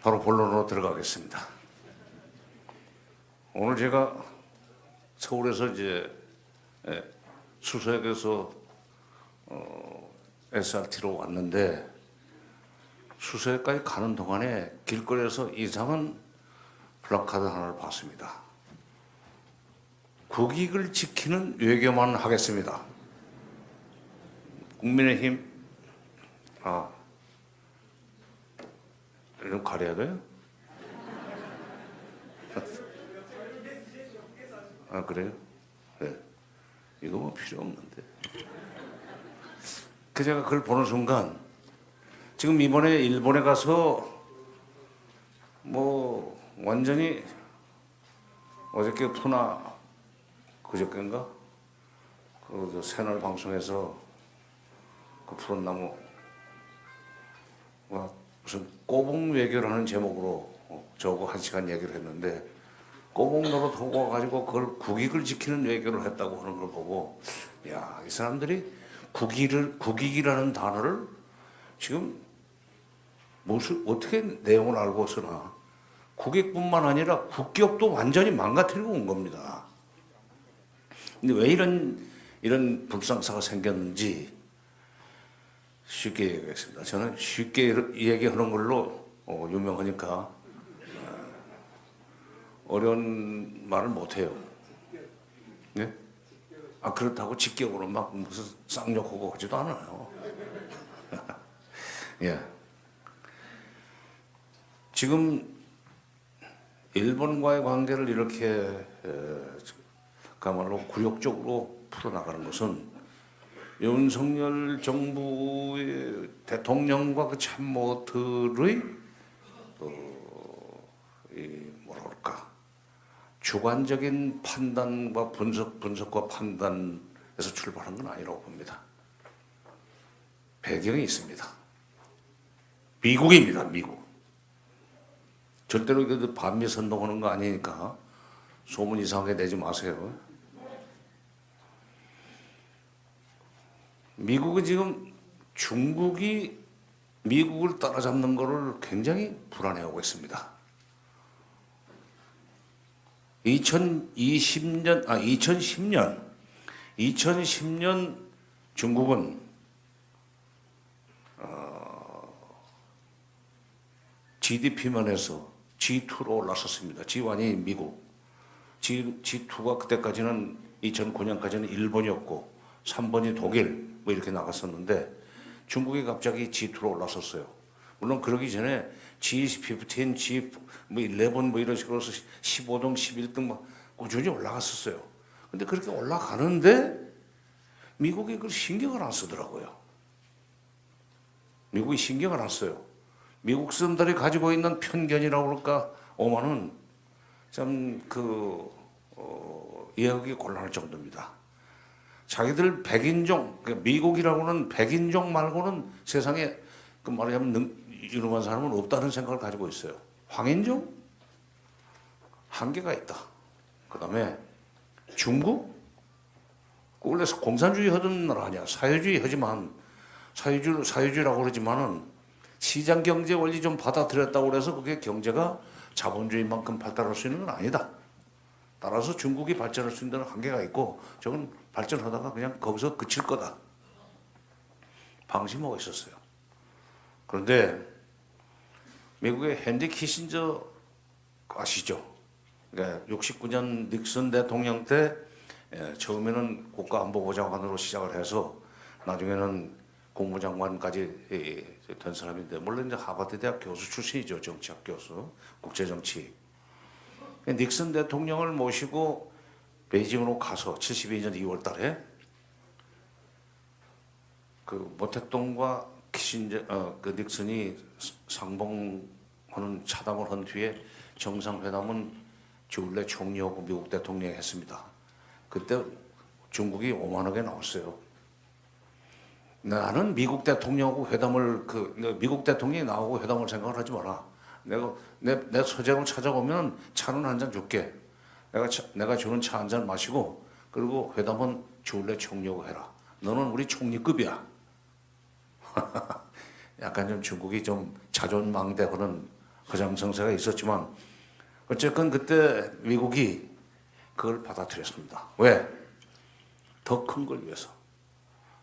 바로 본론으로 들어가겠습니다. 오늘 제가 서울에서 이제 수서역에서 SRT로 왔는데 수서역까지 가는 동안에 길거리에서 이상한 플래카드 하나를 봤습니다. 국익을 지키는 외교만 하겠습니다. 국민의힘 좀 가려야 돼요? 그래요? 네. 이거 뭐 필요 없는데. 그 제가 그걸 보는 순간 지금 이번에 일본에 가서 뭐 완전히 어저께 푸나 그저께인가 그 새날 방송에서 그 푸른 나무 무슨 꼬북 외교라는 제목으로 저하고 1시간 얘기를 했는데 꼬북 노릇하고 와가지고 그걸 국익을 지키는 외교를 했다고 하는 걸 보고 야, 이 사람들이 국익이라는 단어를 지금 무슨 어떻게 내용을 알고 쓰나. 국익뿐만 아니라 국격도 완전히 망가뜨리고 온 겁니다. 근데 왜 이런 불상사가 생겼는지 쉽게 얘기하겠습니다. 저는 쉽게 얘기하는 걸로 유명하니까 어려운 말을 못해요. 네? 그렇다고 직격으로 막 무슨 쌍욕하고 하지도 않아요. 예. 지금 일본과의 관계를 이렇게 그야말로 굴욕적으로 풀어나가는 것은 윤석열 정부의 대통령과 그 참모들의 주관적인 판단과 분석과 판단에서 출발한 건 아니라고 봅니다. 배경이 있습니다. 미국입니다. 미국. 절대로 이거 반미 선동하는 거 아니니까 소문 이상하게 내지 마세요. 미국은 지금 중국이 미국을 따라잡는 것을 굉장히 불안해하고 있습니다. 2010년 중국은 GDP면에서 G2로 올라섰습니다. G1이 미국, G2가 그때까지는 2009년까지는 일본이었고 3번이 독일 뭐 이렇게 나갔었는데 중국이 갑자기 G2로 올라섰어요. 물론 그러기 전에 G15, G11 뭐 이런 식으로 해서 15등, 11등 막 꾸준히 올라갔었어요. 근데 그렇게 올라가는데 미국이 그걸 신경을 안 쓰더라고요. 미국이 신경을 안 써요. 미국 사람들이 가지고 있는 편견이라고 그럴까 오만은 참 이해하기 곤란할 정도입니다. 자기들 백인종, 미국이라고는 백인종 말고는 세상에 그 말하자면 유능한 사람은 없다는 생각을 가지고 있어요. 황인종? 한계가 있다. 그 다음에 중국? 원래 공산주의 하던 나라 아니야. 사회주의 하지만 사회주의라고 그러지만은 시장 경제 원리 좀 받아들였다고 그래서 그게 경제가 자본주의만큼 발달할 수 있는 건 아니다. 따라서 중국이 발전할 수 있는 한계가 있고 저건 발전하다가 그냥 거기서 그칠 거다. 방심하고 있었어요. 그런데 미국의 헨리 키신저 아시죠? 그러니까 69년 닉슨 대통령 때 처음에는 국가안보보좌관으로 시작을 해서 나중에는 국무장관까지 된 사람인데 물론 이제 하버드 대학 교수 출신이죠. 정치학 교수, 국제정치. 닉슨 대통령을 모시고 베이징으로 가서 72년 2월 달에 그 모택동과 그 닉슨이 상봉하는 차담을 한 뒤에 정상회담은 주울레 총리하고 미국 대통령이 했습니다. 그때 중국이 오만하게 나왔어요. 나는 미국 대통령하고 회담을 미국 대통령이 나오고 회담을 생각을 하지 마라. 내 서재로 찾아오면 차는 한 잔 줄게. 내가 주는 차 한 잔 마시고 그리고 회담은 주울레 총리하고 해라. 너는 우리 총리급이야. 약간 좀 중국이 좀 자존망대하는 허장성세가 있었지만 어쨌건 그때 미국이 그걸 받아들였습니다. 왜? 더 큰 걸 위해서.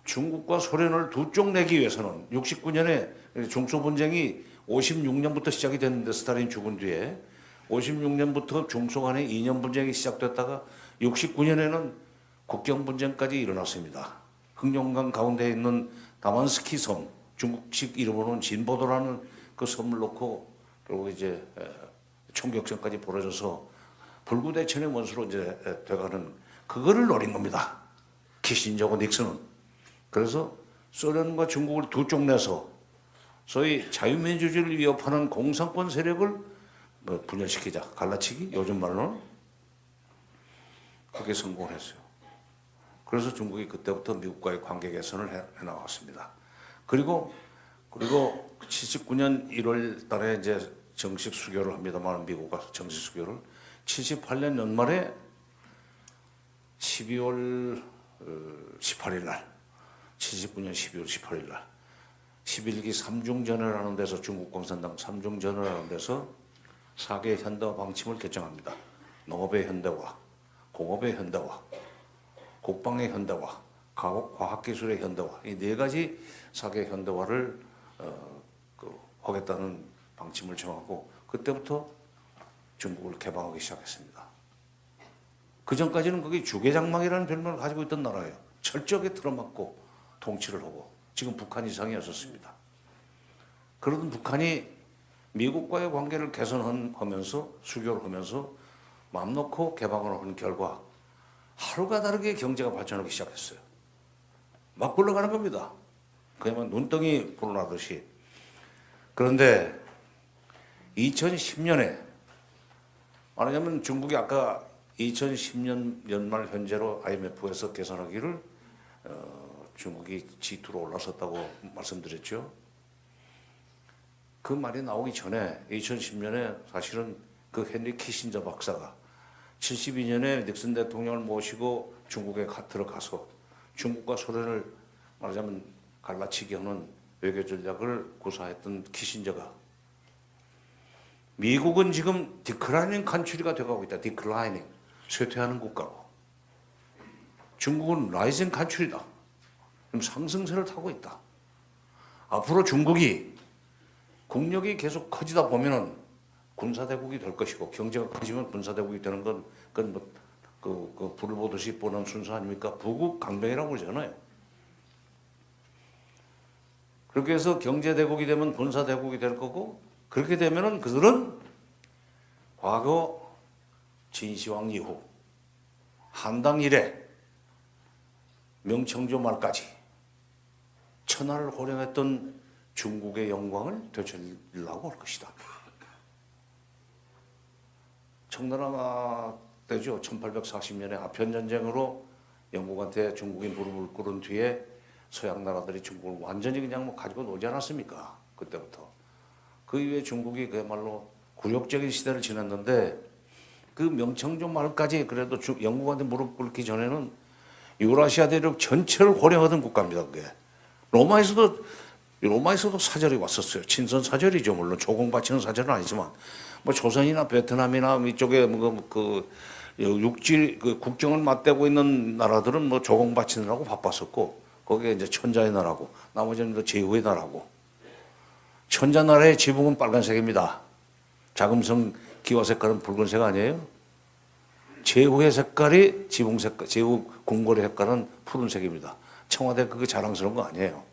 중국과 소련을 두 쪽 내기 위해서는 69년에 중소분쟁이 56년부터 시작이 됐는데 스탈린 죽은 뒤에 56년부터 중소 간의 2년 분쟁이 시작됐다가 69년에는 국경 분쟁까지 일어났습니다. 흑룡강 가운데 있는 다만스키 섬, 중국식 이름으로는 진보도라는 그 섬을 놓고 그리고 이제 총격전까지 벌어져서 불구대천의 원수로 이제 돼가는 그거를 노린 겁니다. 키신저하고 닉슨은. 그래서 소련과 중국을 두 쪽 내서 소위 자유민주주의를 위협하는 공산권 세력을 분열시키자, 갈라치기, 요즘 말로는 그게 성공을 했어요. 그래서 중국이 그때부터 미국과의 관계 개선을 해 나갔습니다. 그리고 79년 1월 달에 이제 정식 수교를 합니다만 미국과 정식 수교를 78년 연말에 12월 18일 날 79년 12월 18일 날 11기 삼중전을 하는 데서 중국 공산당 삼중전을 하는 데서 4개 현대화 방침을 결정합니다. 농업의 현대화, 공업의 현대화, 국방의 현대화, 과학기술의 현대화 이 네 가지 4개 현대화를 하겠다는 방침을 정하고 그때부터 중국을 개방하기 시작했습니다. 그 전까지는 거기 주계장막이라는 별명을 가지고 있던 나라예요. 철저하게 틀어막고 통치를 하고 지금 북한 이상이었었습니다. 그러던 북한이 미국과의 관계를 개선하면서 수교를 하면서 마음 놓고 개방을 한 결과 하루가 다르게 경제가 발전하기 시작했어요. 막 굴러가는 겁니다. 그야말로 눈덩이 불어나듯이. 그런데 2010년에 말하자면 중국이 아까 2010년 연말 현재로 IMF에서 계산하기를 중국이 G2로 올라섰다고 말씀드렸죠. 그 말이 나오기 전에 2010년에 사실은 그 헨리 키신저 박사가 72년에 닉슨 대통령을 모시고 중국에 들어가서 중국과 소련을 말하자면 갈라치기 하는 외교 전략을 구사했던 키신저가 미국은 지금 디클라이닝 컨트리가 되어가고 있다. 디클라이닝, 쇠퇴하는 국가고 중국은 라이징 컨트리다. 지금 상승세를 타고 있다. 앞으로 중국이 국력이 계속 커지다 보면은 군사대국이 될 것이고 경제가 커지면 군사대국이 되는 건 그건 뭐 불을 보듯이 뻔한 순서 아닙니까? 부국 강병이라고 그러잖아요. 그렇게 해서 경제대국이 되면 군사대국이 될 거고 그렇게 되면은 그들은 과거 진시황 이후 한당 이래 명청조 말까지 천하를 호령했던 중국의 영광을 되찾으려고 할 것이다. 청나라 때죠. 1840년에 아편전쟁으로 영국한테 중국이 무릎을 꿇은 뒤에 서양 나라들이 중국을 완전히 그냥 뭐 가지고 놀지 않았습니까? 그때부터. 그 이후에 중국이 그야말로 굴욕적인 시대를 지났는데 그 명청조 말까지 그래도 영국한테 무릎 꿇기 전에는 유라시아 대륙 전체를 호령하던 국가입니다. 그게. 로마에서도 사절이 왔었어요. 친선 사절이죠. 물론 조공바치는 사절은 아니지만 뭐 조선이나 베트남이나 이쪽에 육지 국경을 맞대고 있는 나라들은 뭐 조공바치느라고 바빴었고 거기에 이제 천자의 나라고 나머지는 또 제후의 나라고 천자 나라의 지붕은 빨간색입니다. 자금성 기와 색깔은 붉은색 아니에요? 제후의 색깔이 지붕 색깔, 제후 궁궐의 색깔은 푸른색입니다. 청와대 그게 자랑스러운 거 아니에요.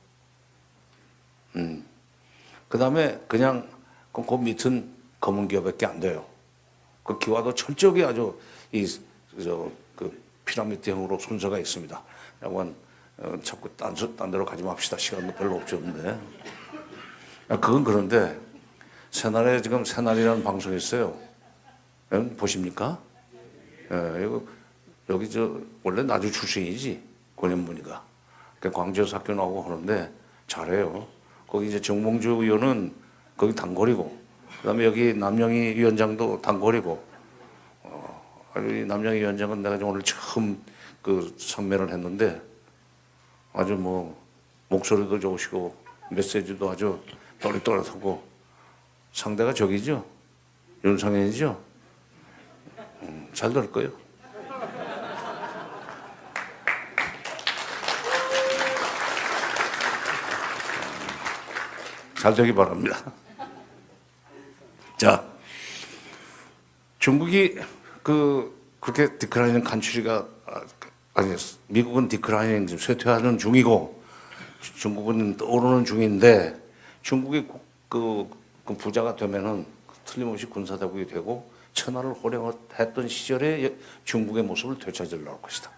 그 다음에 그냥 그 밑은 검은 기와밖에 안 돼요. 그 기와도 철저하게 아주 그 피라미드형으로 순서가 있습니다. 약간 자꾸 딴 데로 가지 맙시다. 시간도 별로 없었는데. 그건 그런데 새날에 지금 새날이라는 방송이 있어요. 보십니까? 여기 원래 나주 출신이지 권현문이가. 광주에서 학교 나오고 하는데 잘해요. 거기 이제 정몽주 의원은 거기 단골이고, 그다음에 여기 남영희 위원장도 단골이고, 남영희 위원장은 내가 오늘 처음 그 참여를 했는데 아주 뭐 목소리도 좋으시고 메시지도 아주 또렷또렷하고 상대가 저기죠? 윤상현이죠? 잘 될 거예요. 잘 되기 바랍니다. 자, 중국이 그렇게 디크라이닝 간추리가 아니 미국은 디크라이닝 지금 쇠퇴하는 중이고 중국은 오르는 중인데 중국이 그 부자가 되면은 틀림없이 군사대국이 되고 천하를 호령했던 시절에 중국의 모습을 되찾으려고 할 것이다.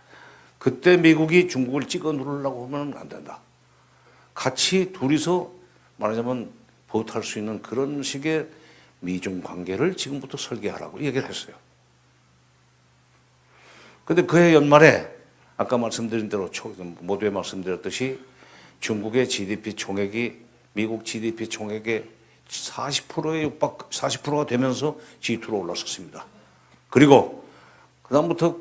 그때 미국이 중국을 찍어 누르려고 하면 안 된다. 같이 둘이서 말하자면 보트할 수 있는 그런 식의 미중 관계를 지금부터 설계하라고 얘기를 했어요. 근데 그해 연말에 아까 말씀드린 대로 모두에 말씀드렸듯이 중국의 GDP 총액이 미국 GDP 총액의 40%에 육박, 40%가 되면서 G2로 올라섰습니다. 그리고 그다음부터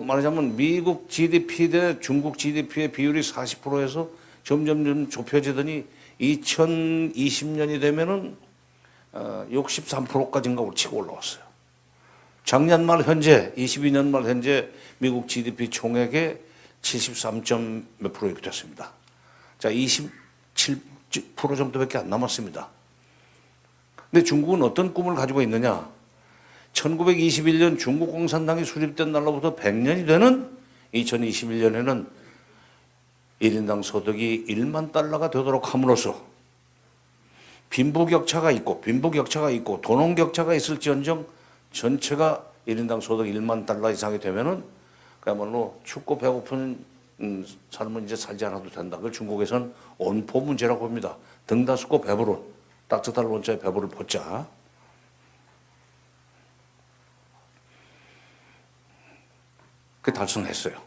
말하자면 미국 GDP 대 중국 GDP의 비율이 40%에서 점점 좁혀지더니 2020년이 되면은 63%까지인가 치고 올라왔어요. 작년 말 현재 22년 말 현재 미국 GDP 총액의 73점 몇 프로 이렇게 됐습니다. 자, 27% 정도밖에 안 남았습니다. 근데 중국은 어떤 꿈을 가지고 있느냐? 1921년 중국 공산당이 수립된 날로부터 100년이 되는 2021년에는 1인당 소득이 1만 달러가 되도록 함으로써 빈부격차가 있고 도농격차가 있을지언정 전체가 1인당 소득 1만 달러 이상이 되면은 그야말로 춥고 배고픈 삶은 이제 살지 않아도 된다. 그걸 중국에서는 온포 문제라고 합니다. 등다스고 배부른 따뜻할 원자에 배부를 포자. 그 달성했어요.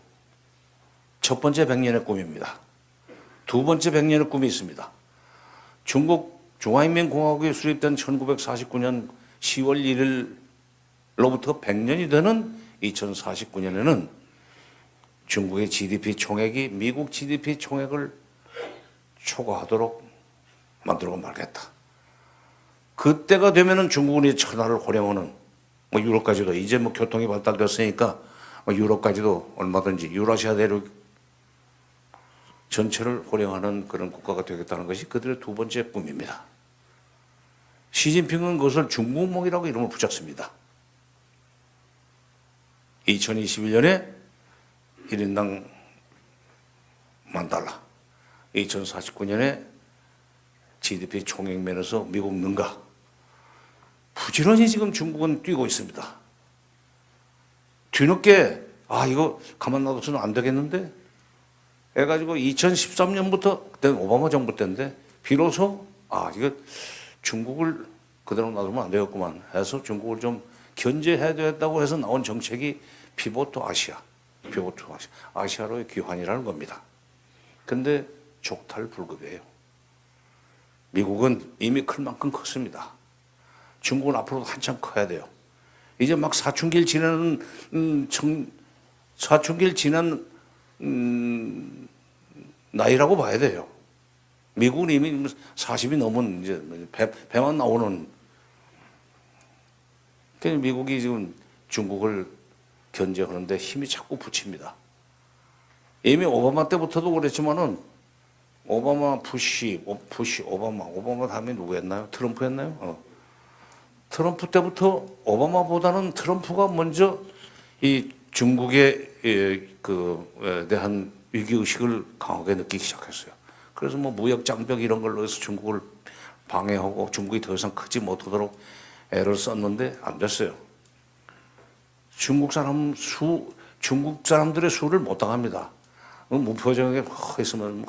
첫 번째 100년의 꿈입니다. 두 번째 100년의 꿈이 있습니다. 중국 중화인민공화국이 수립된 1949년 10월 1일로부터 100년이 되는 2049년에는 중국의 GDP 총액이 미국 GDP 총액을 초과하도록 만들고 말겠다. 그때가 되면은 중국은 이 천하를 호령하는 유럽까지도 이제 교통이 발달됐으니까 유럽까지도 얼마든지 유라시아 대륙 전체를 호령하는 그런 국가가 되겠다는 것이 그들의 두 번째 꿈입니다. 시진핑은 그것을 중국몽이라고 이름을 붙였습니다. 2021년에 1인당 10,000달러, 2049년에 GDP 총액 면에서 미국 능가. 부지런히 지금 중국은 뛰고 있습니다. 뒤늦게 이거 가만 놔둬서는 안 되겠는데 해가지고 2013년부터 그때는 오바마 정부 때인데 비로소 이거 중국을 그대로 놔두면 안 되겠구만 해서 중국을 좀 견제해야 되겠다고 해서 나온 정책이 피보트 아시아. 아시아로의 귀환이라는 겁니다. 근데 족탈불급이에요. 미국은 이미 클 만큼 컸습니다. 중국은 앞으로도 한참 커야 돼요. 이제 막 사춘기를 지나는 나이라고 봐야 돼요. 미국은 이미 40이 넘은 이제 배만 나오는. 그러니까 미국이 지금 중국을 견제하는데 힘이 자꾸 붙입니다. 이미 오바마 때부터도 그랬지만은 오바마, 오바마 다음에 누구였나요? 트럼프였나요? 트럼프 때부터 오바마보다는 트럼프가 먼저 이 중국에 대한 위기의식을 강하게 느끼기 시작했어요. 그래서 무역 장벽 이런 걸로 해서 중국을 방해하고 중국이 더 이상 크지 못하도록 애를 썼는데 안 됐어요. 중국 사람들의 수를 못 당합니다. 무표정하게 있으면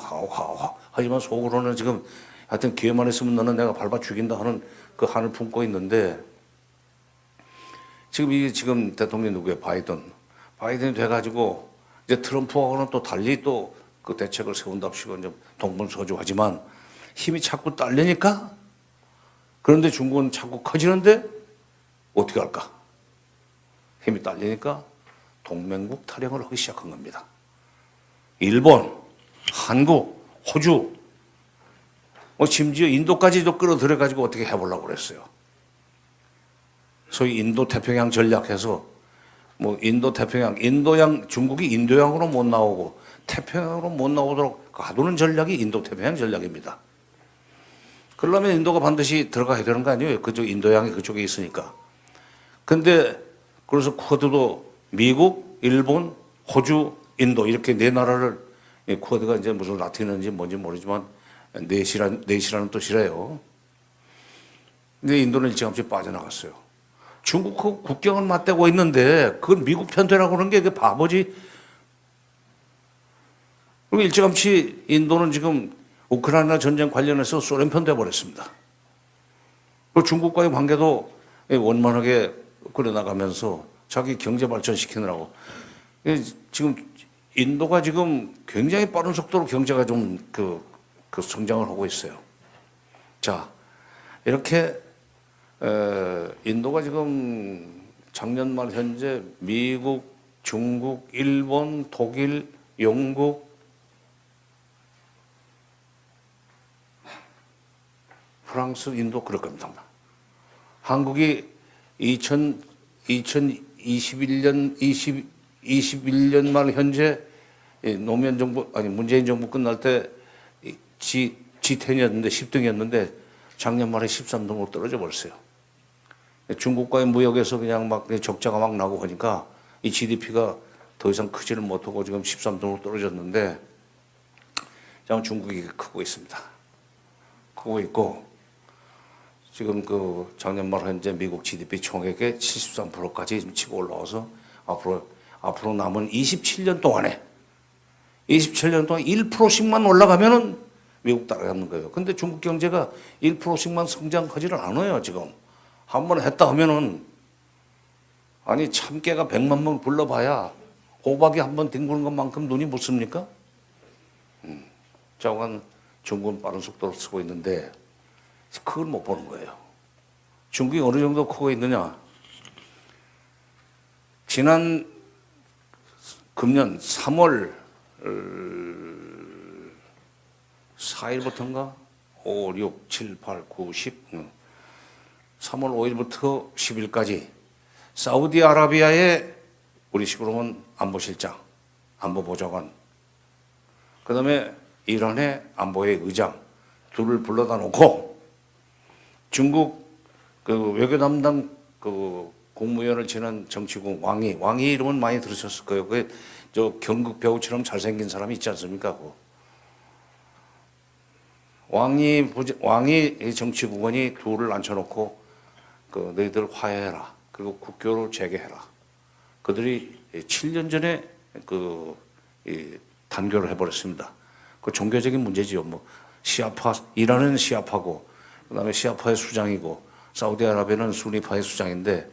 하지만 속으로는 지금 하여튼 기회만 있으면 너는 내가 밟아 죽인다 하는 그 한을 품고 있는데 지금 대통령이 누구예요? 바이든이 돼가지고 이제 트럼프하고는 또 달리 또 그 대책을 세운답시고 이제 동분서주하지만 힘이 자꾸 딸리니까 그런데 중국은 자꾸 커지는데 어떻게 할까? 힘이 딸리니까 동맹국 타령을 하기 시작한 겁니다. 일본, 한국, 호주 심지어 인도까지도 끌어들여 가지고 어떻게 해보려고 그랬어요. 소위 인도 태평양 전략해서 인도 태평양, 인도양, 중국이 인도양으로 못 나오고 태평양으로 못 나오도록 가두는 전략이 인도 태평양 전략입니다. 그러려면 인도가 반드시 들어가야 되는 거 아니에요? 그쪽 인도양이 그쪽에 있으니까. 근데 그래서 쿼드도 미국, 일본, 호주, 인도 이렇게 네 나라를, 쿼드가 이제 무슨 라틴어인지 뭔지 모르지만 넷이라는 뜻이래요. 근데 인도는 일찌감치 빠져나갔어요. 중국하고 국경을 맞대고 있는데 그건 미국 편대라고 그러는 게 바보지. 그리고 일찌감치 인도는 지금 우크라이나 전쟁 관련해서 소련 편돼 버렸습니다. 그리고 중국과의 관계도 원만하게 그려나가면서 자기 경제 발전시키느라고. 지금 인도가 지금 굉장히 빠른 속도로 경제가 좀 성장을 하고 있어요. 자, 이렇게 인도가 지금 작년 말 현재 미국, 중국, 일본, 독일, 영국, 프랑스, 인도 그럴 겁니다. 한국이 2021년 말 현재 노무현 정부 문재인 정부 끝날 때 G10이었는데 10등이었는데 작년 말에 13등으로 떨어져 버렸어요. 중국과의 무역에서 그냥 막 적자가 막 나고 하니까 이 GDP가 더 이상 크지를 못하고 지금 13등으로 떨어졌는데 지금 중국이 크고 있습니다. 크고 있고 지금 작년 말 현재 미국 GDP 총액의 73%까지 지금 치고 올라와서 앞으로 남은 27년 동안 1%씩만 올라가면은 미국 따라잡는 거예요. 근데 중국 경제가 1%씩만 성장하지를 않아요, 지금. 한 번 했다 하면은, 아니, 참깨가 100만 번 불러봐야 호박이 한 번 뒹구는 것만큼 눈이 묻습니까? 자관 중국은 빠른 속도로 쓰고 있는데, 그걸 못 보는 거예요. 중국이 어느 정도 크고 있느냐? 지난 금년 3월 4일부터인가? 5, 6, 7, 8, 9, 10. 3월 5일부터 10일까지 사우디아라비아의 우리식으로 하면 안보실장, 안보보좌관, 그 다음에 이란의 안보의 의장 둘을 불러다 놓고 중국 외교 담당 국무위원을 지낸 정치국 왕이 이름은 많이 들으셨을 거예요. 저 경극 배우처럼 잘생긴 사람이 있지 않습니까? 왕이 정치국원이 둘을 앉혀놓고 너희들 화해해라. 그리고 국교를 재개해라. 그들이 7년 전에 단교를 해버렸습니다. 그 종교적인 문제지요. 이란은 시아파고, 그다음에 시아파의 수장이고, 사우디아라비아는 수니파의 수장인데,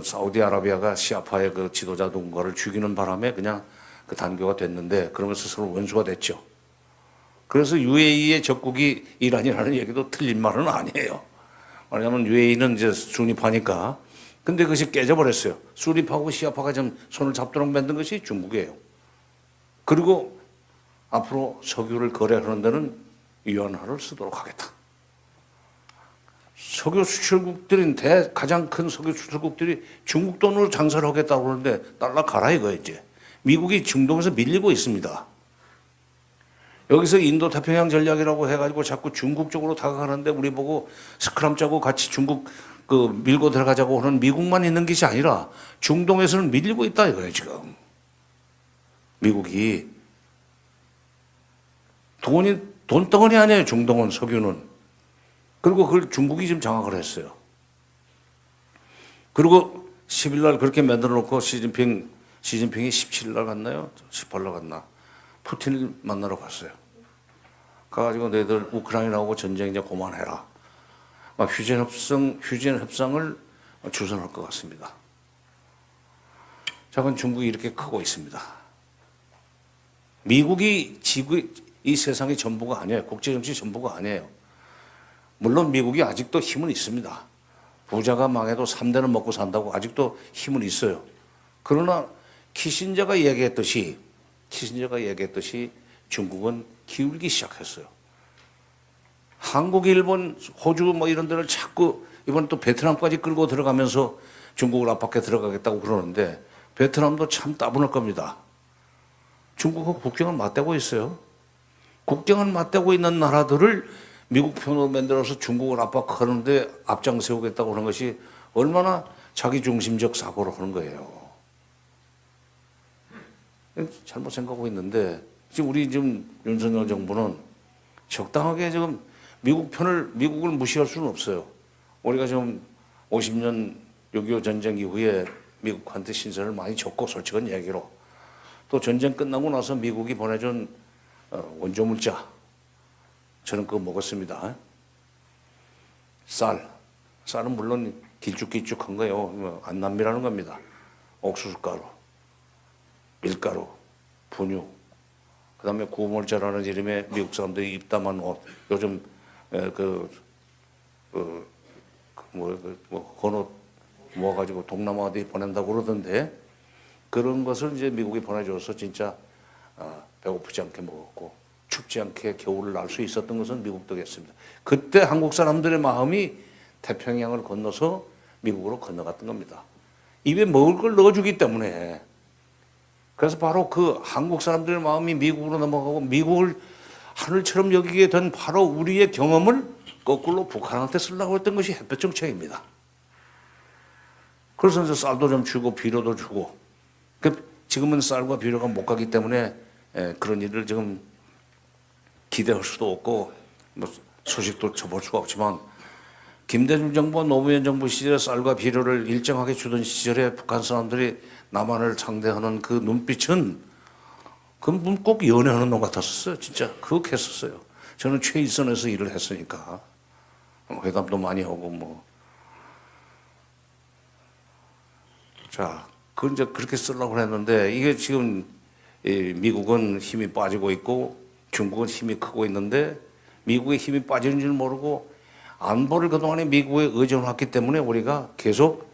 사우디아라비아가 시아파의 지도자 누군가를 죽이는 바람에 그냥 단교가 됐는데, 그러면서 서로 원수가 됐죠. 그래서 UAE의 적국이 이란이라는 얘기도 틀린 말은 아니에요. 왜냐하면 UAE는 이제 수니파니까. 근데 그것이 깨져버렸어요. 수니파하고 시아파가 좀 손을 잡도록 만든 것이 중국이에요. 그리고 앞으로 석유를 거래하는 데는 위안화를 쓰도록 하겠다. 석유 수출국들인 가장 큰 석유 수출국들이 중국 돈으로 장사를 하겠다고 그러는데 달러 가라 이거 이제. 미국이 중동에서 밀리고 있습니다. 여기서 인도 태평양 전략이라고 해가지고 자꾸 중국 쪽으로 다가가는데 우리 보고 스크람 짜고 같이 중국 밀고 들어가자고 하는 미국만 있는 것이 아니라 중동에서는 밀리고 있다 이거예요 지금. 미국이 돈덩어리 아니에요 중동은 석유는. 그리고 그걸 중국이 지금 장악을 했어요. 그리고 10일 날 그렇게 만들어 놓고 시진핑이 17일 날 갔나요? 18일 날 갔나? 푸틴을 만나러 갔어요. 가가지고 너희들 우크라이나하고 전쟁 이제 그만해라. 막 휴전 협상을 주선할 것 같습니다. 자, 그건 중국이 이렇게 크고 있습니다. 미국이 이 세상의 전부가 아니에요. 국제정치 전부가 아니에요. 물론 미국이 아직도 힘은 있습니다. 부자가 망해도 3대는 먹고 산다고 아직도 힘은 있어요. 그러나 키신저가 얘기했듯이 중국은 기울기 시작했어요. 한국, 일본, 호주 뭐 이런 데를 자꾸 이번 또 베트남까지 끌고 들어가면서 중국을 압박해 들어가겠다고 그러는데 베트남도 참 따분할 겁니다. 중국과 국경을 맞대고 있어요. 국경을 맞대고 있는 나라들을 미국 편으로 만들어서 중국을 압박하는데 앞장 세우겠다고 하는 것이 얼마나 자기 중심적 사고로 하는 거예요. 잘못 생각하고 있는데 지금 우리 지금 윤석열 정부는 적당하게 지금 미국을 무시할 수는 없어요. 우리가 지금 50년 6.25 전쟁 이후에 미국한테 신세를 많이 졌고 솔직한 얘기로 또 전쟁 끝나고 나서 미국이 보내준 원조 물자 저는 그거 먹었습니다. 쌀은 물론 길쭉길쭉한 거예요. 안남미라는 겁니다. 옥수수가루, 밀가루, 분유, 그다음에 구물자라는 이름의 미국 사람들이 입담한 옷. 요즘 헌옷 모아가지고 동남아 어디 보낸다고 그러던데 그런 것을 이제 미국이 보내줘서 진짜 배고프지 않게 먹었고 춥지 않게 겨울을 날 수 있었던 것은 미국 덕이었습니다. 그때 한국 사람들의 마음이 태평양을 건너서 미국으로 건너갔던 겁니다. 입에 먹을 걸 넣어주기 때문에. 그래서 바로 그 한국 사람들의 마음이 미국으로 넘어가고 미국을 하늘처럼 여기게 된 바로 우리의 경험을 거꾸로 북한한테 쓰려고 했던 것이 햇볕 정책입니다. 그래서 이제 쌀도 좀 주고 비료도 주고 지금은 쌀과 비료가 못 가기 때문에 그런 일을 지금 기대할 수도 없고 뭐 소식도 쳐볼 수가 없지만 김대중 정부와 노무현 정부 시절에 쌀과 비료를 일정하게 주던 시절에 북한 사람들이 남한을 상대하는 그 눈빛은 그건 꼭 연애하는 놈 같았었어요. 진짜 그렇게 했었어요. 저는 최일선에서 일을 했으니까 회담도 많이 하고 뭐. 자, 그건 이제 그렇게 쓰려고 했는데 이게 지금 미국은 힘이 빠지고 있고 중국은 힘이 크고 있는데 미국의 힘이 빠지는 줄 모르고 안보를 그동안에 미국에 의존했기 때문에 우리가 계속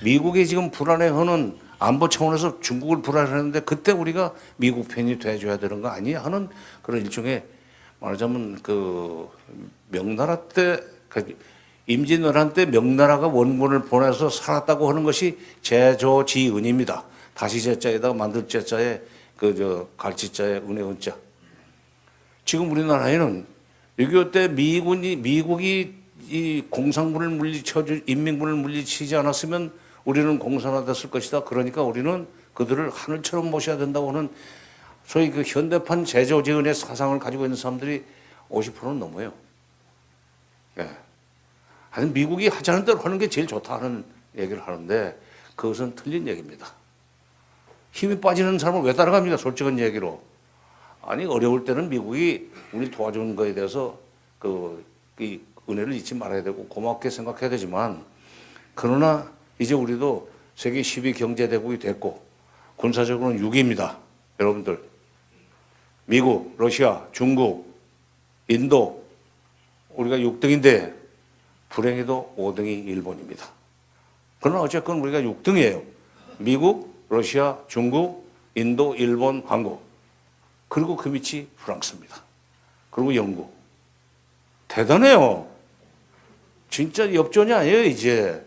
미국이 지금 불안해하는 안보 차원에서 중국을 불안해하는데 그때 우리가 미국 편이 돼줘야 되는 거 아니야 하는 그런 일종의 말하자면 그 명나라 때 임진왜란 때 명나라가 원군을 보내서 살았다고 하는 것이 제조지은입니다. 다시 제자에다가 만들 제자에 갈치자에 은혜 은자. 지금 우리나라에는 6.25 때 미국이 이 공산군을 인민군을 물리치지 않았으면 우리는 공산화됐을 것이다. 그러니까 우리는 그들을 하늘처럼 모셔야 된다고 하는 소위 그 현대판 제조지은의 사상을 가지고 있는 사람들이 50%는 넘어요. 예. 아니 미국이 하자는 대로 하는 게 제일 좋다는 얘기를 하는데 그것은 틀린 얘기입니다. 힘이 빠지는 사람을 왜 따라갑니까? 솔직한 얘기로. 아니 어려울 때는 미국이 우리 도와주는 거에 대해서 이 은혜를 잊지 말아야 되고 고맙게 생각해야 되지만 그러나 이제 우리도 세계 10위 경제대국이 됐고 군사적으로는 6위입니다. 여러분들 미국, 러시아, 중국, 인도 우리가 6등인데 불행히도 5등이 일본입니다. 그러나 어쨌건 우리가 6등이에요. 미국, 러시아, 중국, 인도, 일본, 한국 그리고 그 밑이 프랑스입니다. 그리고 영국. 대단해요. 진짜 엽전이 아니에요 이제.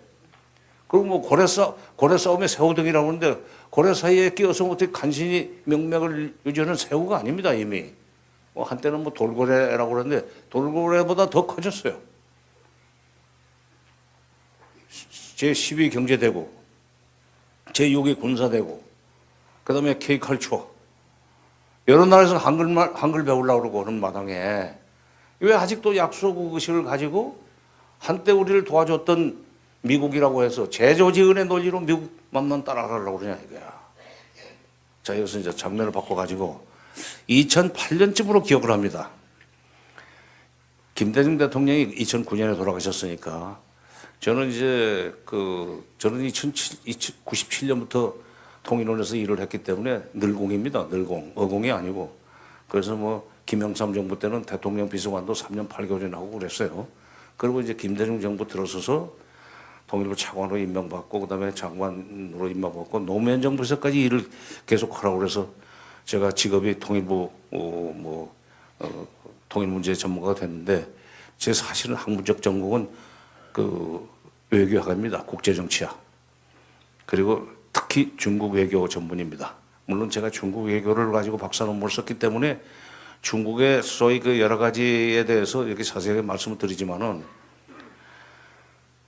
그리고 뭐 고래 싸움에 새우 등이라고 하는데 고래 사이에 끼어서 어떻게 간신히 명맥을 유지하는 새우가 아닙니다 이미. 뭐 한때는 뭐 돌고래라고 그러는데 돌고래보다 더 커졌어요. 제12 경제대국, 제6위 군사대국, 그 다음에 K컬처. 여러 나라에서 한글 배우려고 그러고 하는 마당에 왜 아직도 약소국 의식을 가지고 한때 우리를 도와줬던 미국이라고 해서 제조지은의 논리로 미국 맘만 따라가려고 그러냐 이거야. 자, 여기서 이제 장면을 바꿔가지고 2008년쯤으로 기억을 합니다. 김대중 대통령이 2009년에 돌아가셨으니까 저는 이제 저는 97년부터 통일원에서 일을 했기 때문에 늘공입니다. 늘공. 어공이 아니고. 그래서 뭐 김영삼 정부 때는 대통령 비서관도 3년 8개월이나 하고 그랬어요. 그리고 이제 김대중 정부 들어서서 통일부 차관으로 임명받고 그다음에 장관으로 임명받고 노무현 정부에서까지 일을 계속 하라고 그래서 제가 직업이 통일부 통일 문제 전문가가 됐는데 제 사실은 학문적 전공은 그 외교학입니다. 국제정치학. 그리고 특히 중국 외교 전문입니다. 물론 제가 중국 외교를 가지고 박사 논문을 썼기 때문에 중국의 소위 그 여러 가지에 대해서 이렇게 자세하게 말씀을 드리지만은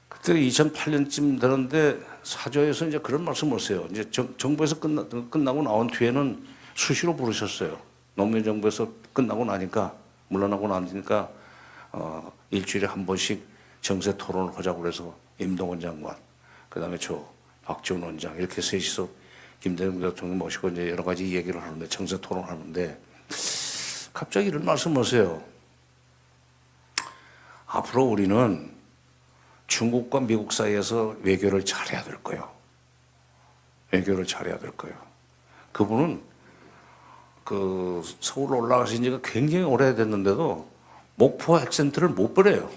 그때 2008년쯤 되는데 사저에서 이제 그런 말씀을 하세요. 이제 정부에서 끝나고 나온 뒤에는 수시로 부르셨어요. 노무현 정부에서 끝나고 나니까 물러나고 나니까 일주일에 한 번씩 정세 토론을 하자고 그래서 임동원 장관, 그다음에 저 박지원 원장 이렇게 셋이서 김대중 대통령 모시고 이제 여러 가지 얘기를 하는데 정세 토론하는데 갑자기 이런 말씀하세요. 앞으로 우리는 중국과 미국 사이에서 외교를 잘해야 될 거예요. 외교를 잘해야 될 거예요. 그분은 그 서울 올라가신 지가 굉장히 오래됐는데도 목포 액센트를 못 버려요.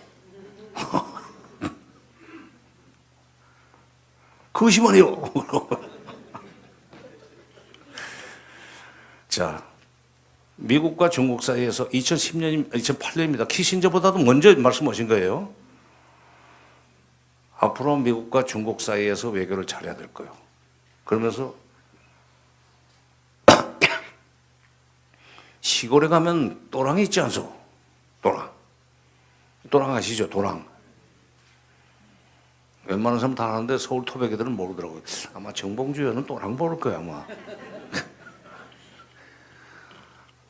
그것이만요. 자, 미국과 중국 사이에서 2008년입니다. 키신저보다도 먼저 말씀하신 거예요. 앞으로 미국과 중국 사이에서 외교를 잘해야 될 거예요. 그러면서 시골에 가면 또랑이 있지 않소? 또랑. 또랑 아시죠? 또랑. 웬만한 사람 다 아는데 서울 토백이들은 모르더라고요. 아마 정봉주 의원은 또랑 모를 거예요, 아마.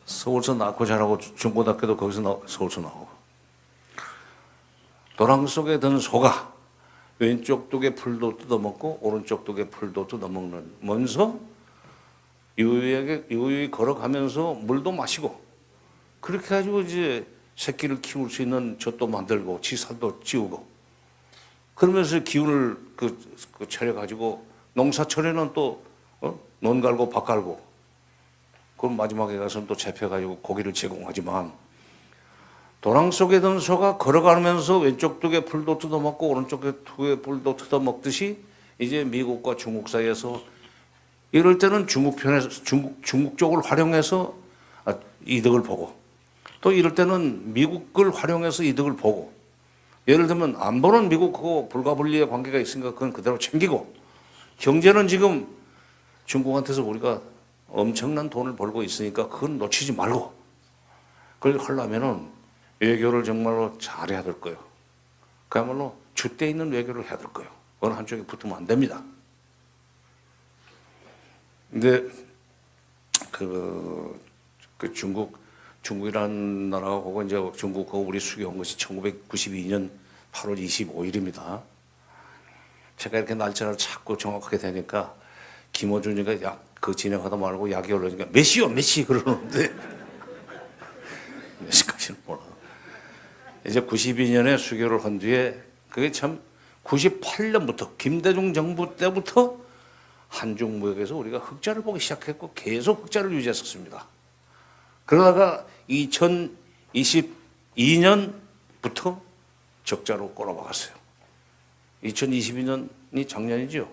서울서 낳고 자라고 중고등학교도 거기서 서울서 나오고. 도랑 속에 든 소가 왼쪽 독에 풀도 뜯어먹고 오른쪽 독에 풀도 뜯어먹는 면서 유유히 걸어가면서 물도 마시고 그렇게 가지고 이제 새끼를 키울 수 있는 젖도 만들고 지살도 찌우고 그러면서 기운을 차려가지고 농사철에는 또 논 갈고 밭 갈고 그럼 마지막에 가서는 또 잡혀가지고 고기를 제공하지만 도랑 속에 든 소가 걸어가면서 왼쪽 독에 풀도 뜯어먹고 오른쪽 독에 풀도 뜯어먹듯이 이제 미국과 중국 사이에서 이럴 때는 중국 편에서 중국 쪽을 활용해서 이득을 보고 또 이럴 때는 미국을 활용해서 이득을 보고 예를 들면 안보는 미국하고 불가분리의 관계가 있으니까 그건 그대로 챙기고 경제는 지금 중국한테서 우리가 엄청난 돈을 벌고 있으니까 그건 놓치지 말고 그걸 하려면은 외교를 정말로 잘해야 될 거예요. 그야말로 줏대 있는 외교를 해야 될 거예요. 어느 한쪽에 붙으면 안 됩니다. 근데 중국이라는 나라하고 이제 중국하고 우리 수교한 것이 1992년 8월 25일입니다. 제가 이렇게 날짜를 찾고 정확하게 되니까 김어준이가 진행하다 말고 약이 올라오니까 몇 시 그러는데 몇 시까지는 몰라. 이제 92년에 수교를 한 뒤에 그게 참 98년부터 김대중 정부 때부터 한중 무역에서 우리가 흑자를 보기 시작했고 계속 흑자를 유지했었습니다. 그러다가 2022년부터 적자로 꼬라박았어요. 2022년이 작년이죠.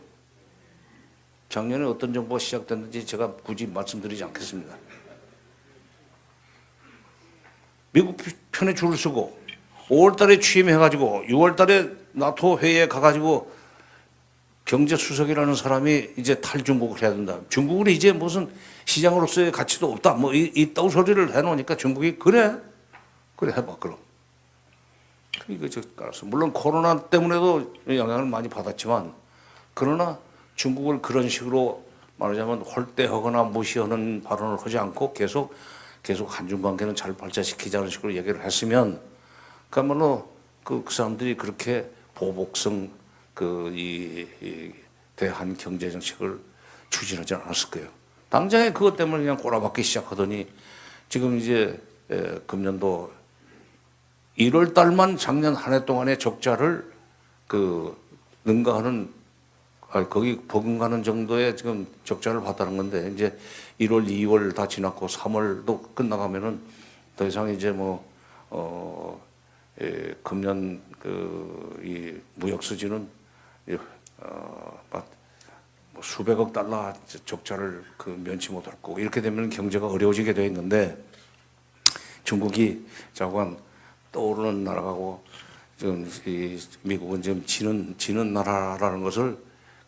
작년에 어떤 정부가 시작됐는지 제가 굳이 말씀드리지 않겠습니다. 미국 편에 줄을 서고 5월 달에 취임해가지고 6월 달에 나토 회의에 가가지고 경제수석이라는 사람이 이제 탈중국을 해야 된다. 중국은 이제 무슨 시장으로서의 가치도 없다. 뭐 이따구 소리를 해놓으니까 중국이 그래 해봐 그럼. 이거 깔았어. 물론 코로나 때문에도 영향을 많이 받았지만 그러나 중국을 그런 식으로 말하자면 홀대하거나 무시하는 발언을 하지 않고 계속 한중 관계는 잘 발전시키자는 식으로 얘기를 했으면 그야말로 그 사람들이 그렇게 보복성 이 대한 경제 정책을 추진하지 않았을 거예요. 당장에 그것 때문에 그냥 꼬라박기 시작하더니 지금 이제 금년도 1월 달만 작년 한 해 동안의 적자를 능가하는 거기 버금가는 정도의 지금 적자를 봤다는 건데 이제 1월, 2월 다 지났고 3월도 끝나가면은 더 이상 이제 금년 이 무역 수지는 수백억 달러 적자를 면치 못할 거고 이렇게 되면 경제가 어려워지게 되어 있는데 중국이 자관 떠오르는 나라고 지금 이 미국은 지금 지는 나라라는 것을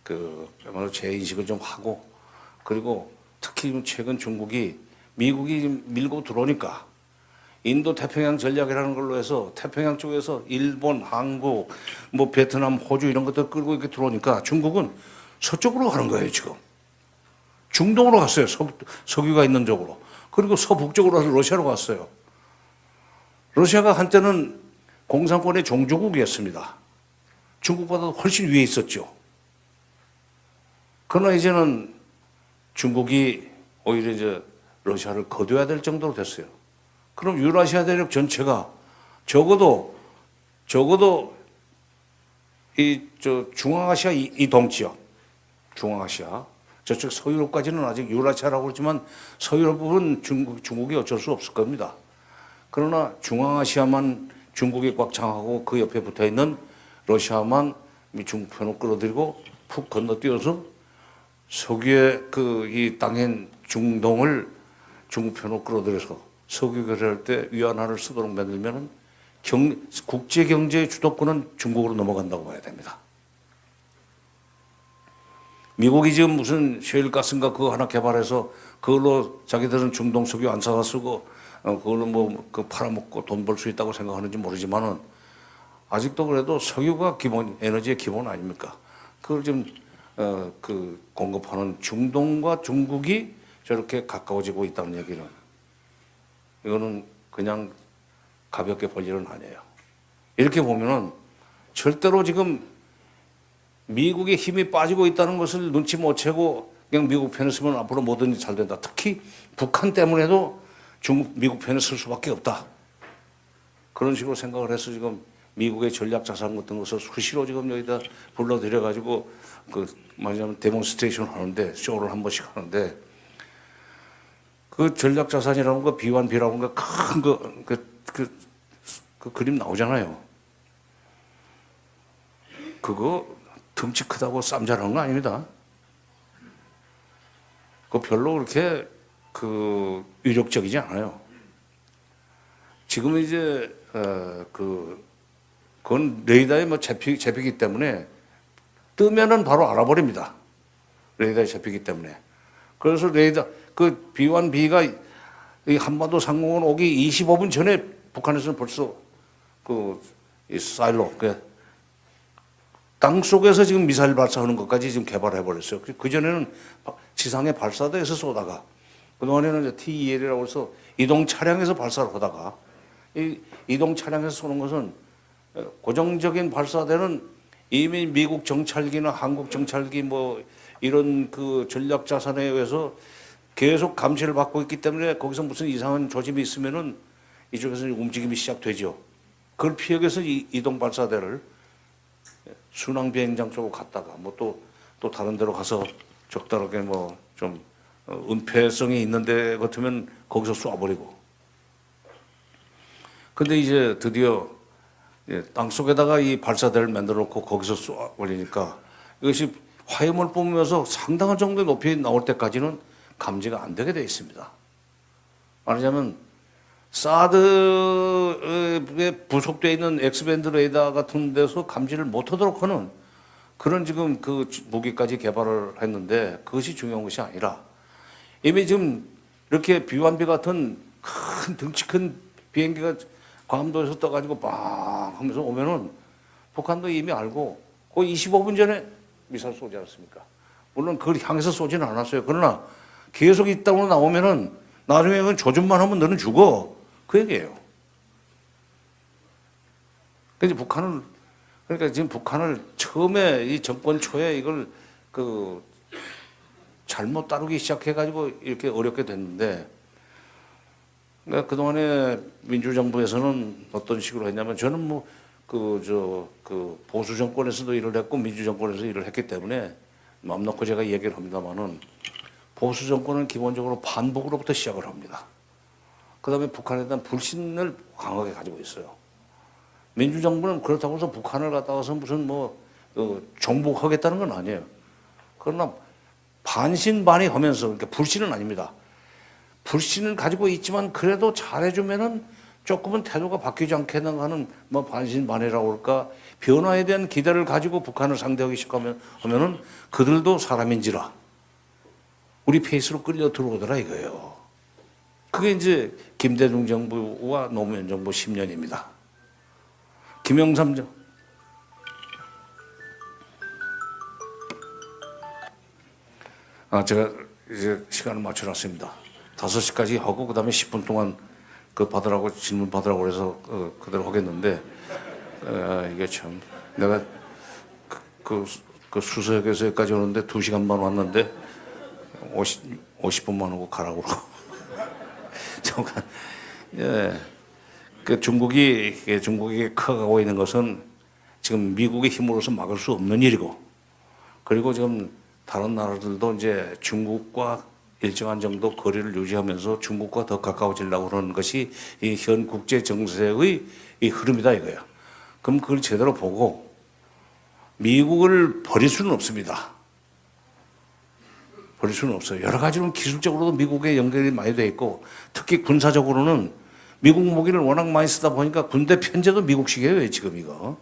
그야말로 재인식을 좀 하고, 그리고 특히 최근 중국이 미국이 밀고 들어오니까 인도 태평양 전략이라는 걸로 해서 태평양 쪽에서 일본, 한국, 뭐 베트남, 호주 이런 것들 끌고 이렇게 들어오니까 중국은 서쪽으로 가는 거예요 지금. 중동으로 갔어요. 석유가 있는 쪽으로. 그리고 서북쪽으로 가서 러시아로 갔어요. 러시아가 한때는 공산권의 종주국이었습니다. 중국보다 훨씬 위에 있었죠. 그러나 이제는 중국이 오히려 이제 러시아를 거둬야 될 정도로 됐어요. 그럼 유라시아 대륙 전체가 적어도 이 중앙아시아 이 동지역, 중앙아시아 저쪽 서유럽까지는 아직 유라시아라고 그러지만 서유럽은 중국이 어쩔 수 없을 겁니다. 그러나 중앙아시아만 중국이 꽉 장하고 그 옆에 붙어 있는 러시아만 중국 편으로 끌어들이고 푹 건너뛰어서 석유의 이 땅인 중동을 중국 편으로 끌어들여서 석유 거래할 때 위안화를 쓰도록 만들면 국제 경제의 주도권은 중국으로 넘어간다고 봐야 됩니다. 미국이 지금 무슨 셰일가스인가 그거 하나 개발해서 그걸로 자기들은 중동 석유 안 사다 쓰고 그걸로 뭐 팔아먹고 돈 벌 수 있다고 생각하는지 모르지만은 아직도 그래도 석유가 기본 에너지의 기본 아닙니까? 그걸 지금 공급하는 중동과 중국이 저렇게 가까워지고 있다는 얘기는 이거는 그냥 가볍게 볼 일은 아니에요. 이렇게 보면은 절대로 지금 미국의 힘이 빠지고 있다는 것을 눈치 못 채고 그냥 미국 편에 서면 앞으로 뭐든지 잘 된다. 특히 북한 때문에도 미국 편에 설 수밖에 없다. 그런 식으로 생각을 해서 지금 미국의 전략 자산 같은 것을 수시로 지금 여기다 불러들여 가지고 말하자면 데몬스트레이션 하는데 쇼를 한 번씩 하는데 그 전략 자산이라는 거 B1B라는 거 큰 거 그 그림 나오잖아요. 그거 덩치 크다고 쌈 잘하는 거 아닙니다. 그 별로 그렇게 위력적이지 않아요. 지금 이제 그건 레이더에 뭐 잡히기 때문에 뜨면은 바로 알아버립니다. 레이더에 잡히기 때문에. 그래서 레이더 B1B가 이 한반도 상공을 오기 25분 전에 북한에서는 벌써 이 사일로 땅 속에서 지금 미사일 발사하는 것까지 지금 개발해 버렸어요. 그 전에는 지상에 발사대에서 쏘다가 그동안에는 TEL이라고 해서 이동 차량에서 발사를 하다가 이 이동 차량에서 쏘는 것은 고정적인 발사대는 이미 미국 정찰기나 한국 정찰기 뭐 이런 전략 자산에 의해서 계속 감시를 받고 있기 때문에 거기서 무슨 이상한 조짐이 있으면은 이쪽에서 움직임이 시작되죠. 그걸 피하기 위해서 이동 발사대를 순항 비행장 쪽으로 갔다가 뭐 또 다른 데로 가서 적당하게 뭐 좀 은폐성이 있는 데 같으면 거기서 쏴버리고. 근데 이제 드디어 땅 속에다가 이 발사대를 만들어 놓고 거기서 쏴버리니까 이것이 화염을 뿜으면서 상당한 정도의 높이 나올 때까지는 감지가 안 되게 되어 있습니다. 말하자면 사드에 부속되어 있는 X밴드 레이더 같은 데서 감지를 못하도록 하는 그런 지금 무기까지 개발을 했는데 그것이 중요한 것이 아니라 이미 지금 이렇게 B1B 같은 큰 덩치 큰 비행기가 괌도에서 떠가지고 빵 하면서 오면은 북한도 이미 알고 거의 25분 전에 미사일 쏘지 않았습니까? 물론 그걸 향해서 쏘지는 않았어요. 그러나 계속 있다고 나오면은 나중에 그건 조준만 하면 너는 죽어. 그 얘기예요. 그러니까 지금 북한을 처음에 이 정권 초에 이걸 잘못 다루기 시작해가지고 이렇게 어렵게 됐는데 그러니까 그동안에 민주정부에서는 어떤 식으로 했냐면 저는 뭐 보수 정권에서도 일을 했고 민주 정권에서 일을 했기 때문에 마음 놓고 제가 얘기를 합니다만은 보수 정권은 기본적으로 반복으로부터 시작을 합니다. 그다음에 북한에 대한 불신을 강하게 가지고 있어요. 민주정부는 그렇다고 해서 북한을 갖다가서 무슨 정복하겠다는 건 아니에요. 그러나 반신반의하면서 그러니까 불신은 아닙니다. 불신을 가지고 있지만 그래도 잘해주면은 조금은 태도가 바뀌지 않겠는가 하는 뭐 반신반의라고 할까 변화에 대한 기대를 가지고 북한을 상대하기 시작하면은 그들도 사람인지라 우리 페이스로 끌려 들어오더라 이거예요. 그게 이제 김대중 정부와 노무현 정부 10년입니다. 김영삼 정 제가 이제 시간을 맞춰놨습니다. 5시까지 하고 그다음에 10분 동안 그 받으라고 질문 받으라고 그래서 그대로 하겠는데 이게 참 내가 그 수서역에서 여기까지 오는데 2시간만 왔는데 50분만 하고 가라고 잠깐 그 중국이 커가고 있는 것은 지금 미국의 힘으로서 막을 수 없는 일이고 그리고 지금 다른 나라들도 이제 중국과 일정한 정도 거리를 유지하면서 중국과 더 가까워지려고 하는 것이 이 현 국제 정세의 이 흐름이다 이거야. 그럼 그걸 제대로 보고 미국을 버릴 수는 없습니다. 버릴 수는 없어요. 여러 가지로 기술적으로도 미국에 연결이 많이 돼 있고 특히 군사적으로는 미국 무기를 워낙 많이 쓰다 보니까 군대 편제도 미국식이에요 지금 이거.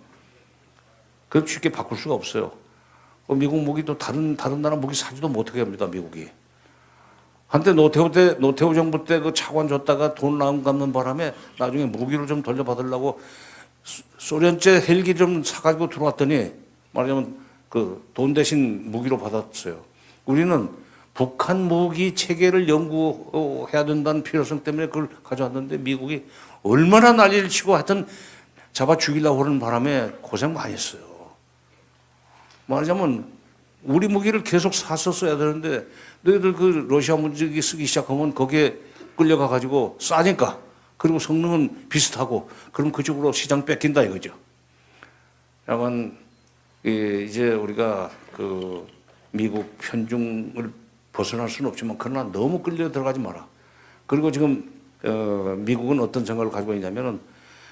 그걸 쉽게 바꿀 수가 없어요. 미국 무기도 다른 나라 무기 사지도 못하게 합니다 미국이. 한때 노태우 정부 때 그 차관 줬다가 돈 나온 갚는 바람에 나중에 무기를 좀 돌려받으려고 소련제 헬기 좀 사가지고 들어왔더니 말하자면 그 돈 대신 무기로 받았어요. 우리는 북한 무기 체계를 연구해야 된다는 필요성 때문에 그걸 가져왔는데 미국이 얼마나 난리를 치고 하여튼 잡아 죽이려고 하는 바람에 고생 많이 했어요. 말하자면 우리 무기를 계속 사서 써야 되는데 너희들 그 러시아 무기 쓰기 시작하면 거기에 끌려가 가지고 싸니까 그리고 성능은 비슷하고 그럼 그쪽으로 시장 뺏긴다 이거죠. 약간 이제 우리가 그 미국 편중을 벗어날 수는 없지만 그러나 너무 끌려 들어가지 마라. 그리고 지금 미국은 어떤 생각을 가지고 있냐면은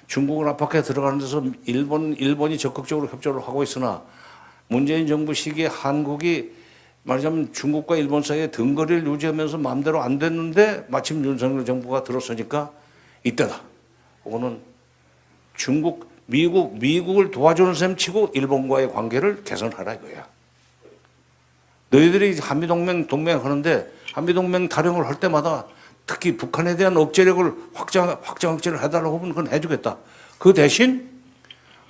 중국을 압박해 들어가는 데서 일본이 적극적으로 협조를 하고 있으나 문재인 정부 시기에 한국이 말하자면 중국과 일본 사이에 등거리를 유지하면서 마음대로 안 됐는데 마침 윤석열 정부가 들어서니까 이때다. 그거는 미국을 도와주는 셈 치고 일본과의 관계를 개선하라 이거야. 너희들이 한미동맹 하는데 한미동맹 타령을 할 때마다 특히 북한에 대한 억제력을 확장 억제를 해달라고 하면 그건 해주겠다. 그 대신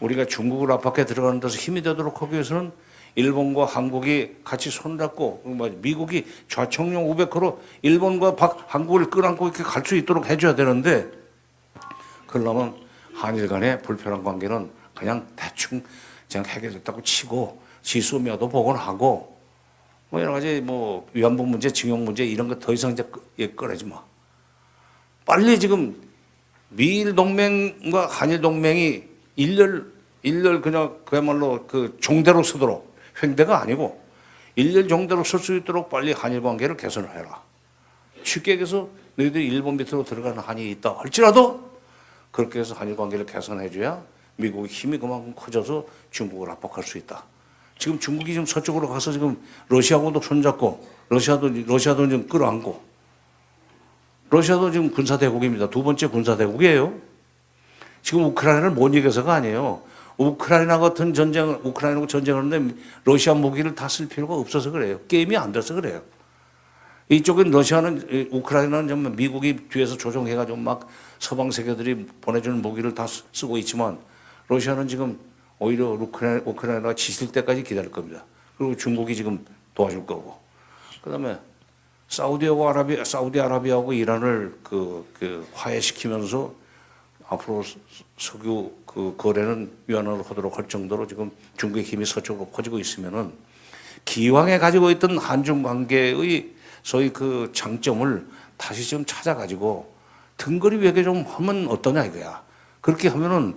우리가 중국을 압박해 들어가는 데서 힘이 되도록 하기 위해서는 일본과 한국이 같이 손잡고 미국이 좌청룡 우백호로 일본과 한국을 끌어안고 이렇게 갈 수 있도록 해줘야 되는데 그러려면 한일 간의 불편한 관계는 그냥 대충 그냥 해결됐다고 치고 지소미아도 복원하고 뭐 여러 가지 뭐 위안부 문제, 징용 문제 이런 거 더 이상 이제 꺼내지 마. 빨리 지금 미일 동맹과 한일 동맹이 일렬 그냥 그야말로 그 종대로 서도록 횡대가 아니고 일렬 종대로 설 수 있도록 빨리 한일 관계를 개선을 해라. 쉽게 얘기해서 너희들이 일본 밑으로 들어가는 한이 있다 할지라도 그렇게 해서 한일 관계를 개선해줘야 미국의 힘이 그만큼 커져서 중국을 압박할 수 있다. 지금 중국이 지금 서쪽으로 가서 지금 러시아하고도 손잡고 러시아도 지금 끌어안고 러시아도 지금 군사대국입니다. 2번째 군사대국이에요. 지금 우크라이나를 못 이겨서가 아니에요. 우크라이나 같은 우크라이나하고 전쟁을 하는데 러시아 무기를 다 쓸 필요가 없어서 그래요. 게임이 안 돼서 그래요. 이쪽은 우크라이나는 정말 미국이 뒤에서 조종해가지고 막 서방 세계들이 보내주는 무기를 다 쓰고 있지만 러시아는 지금 오히려 우크라이나가 지칠 때까지 기다릴 겁니다. 그리고 중국이 지금 도와줄 거고. 그다음에 사우디아라비아하고 이란을 화해시키면서 앞으로 석유 그 거래는 위안화로 하도록 할 정도로 지금 중국의 힘이 서쪽으로 퍼지고 있으면은 기왕에 가지고 있던 한중 관계의 소위 그 장점을 다시 좀 찾아가지고 등거리 외교 좀 하면 어떠냐 이거야. 그렇게 하면은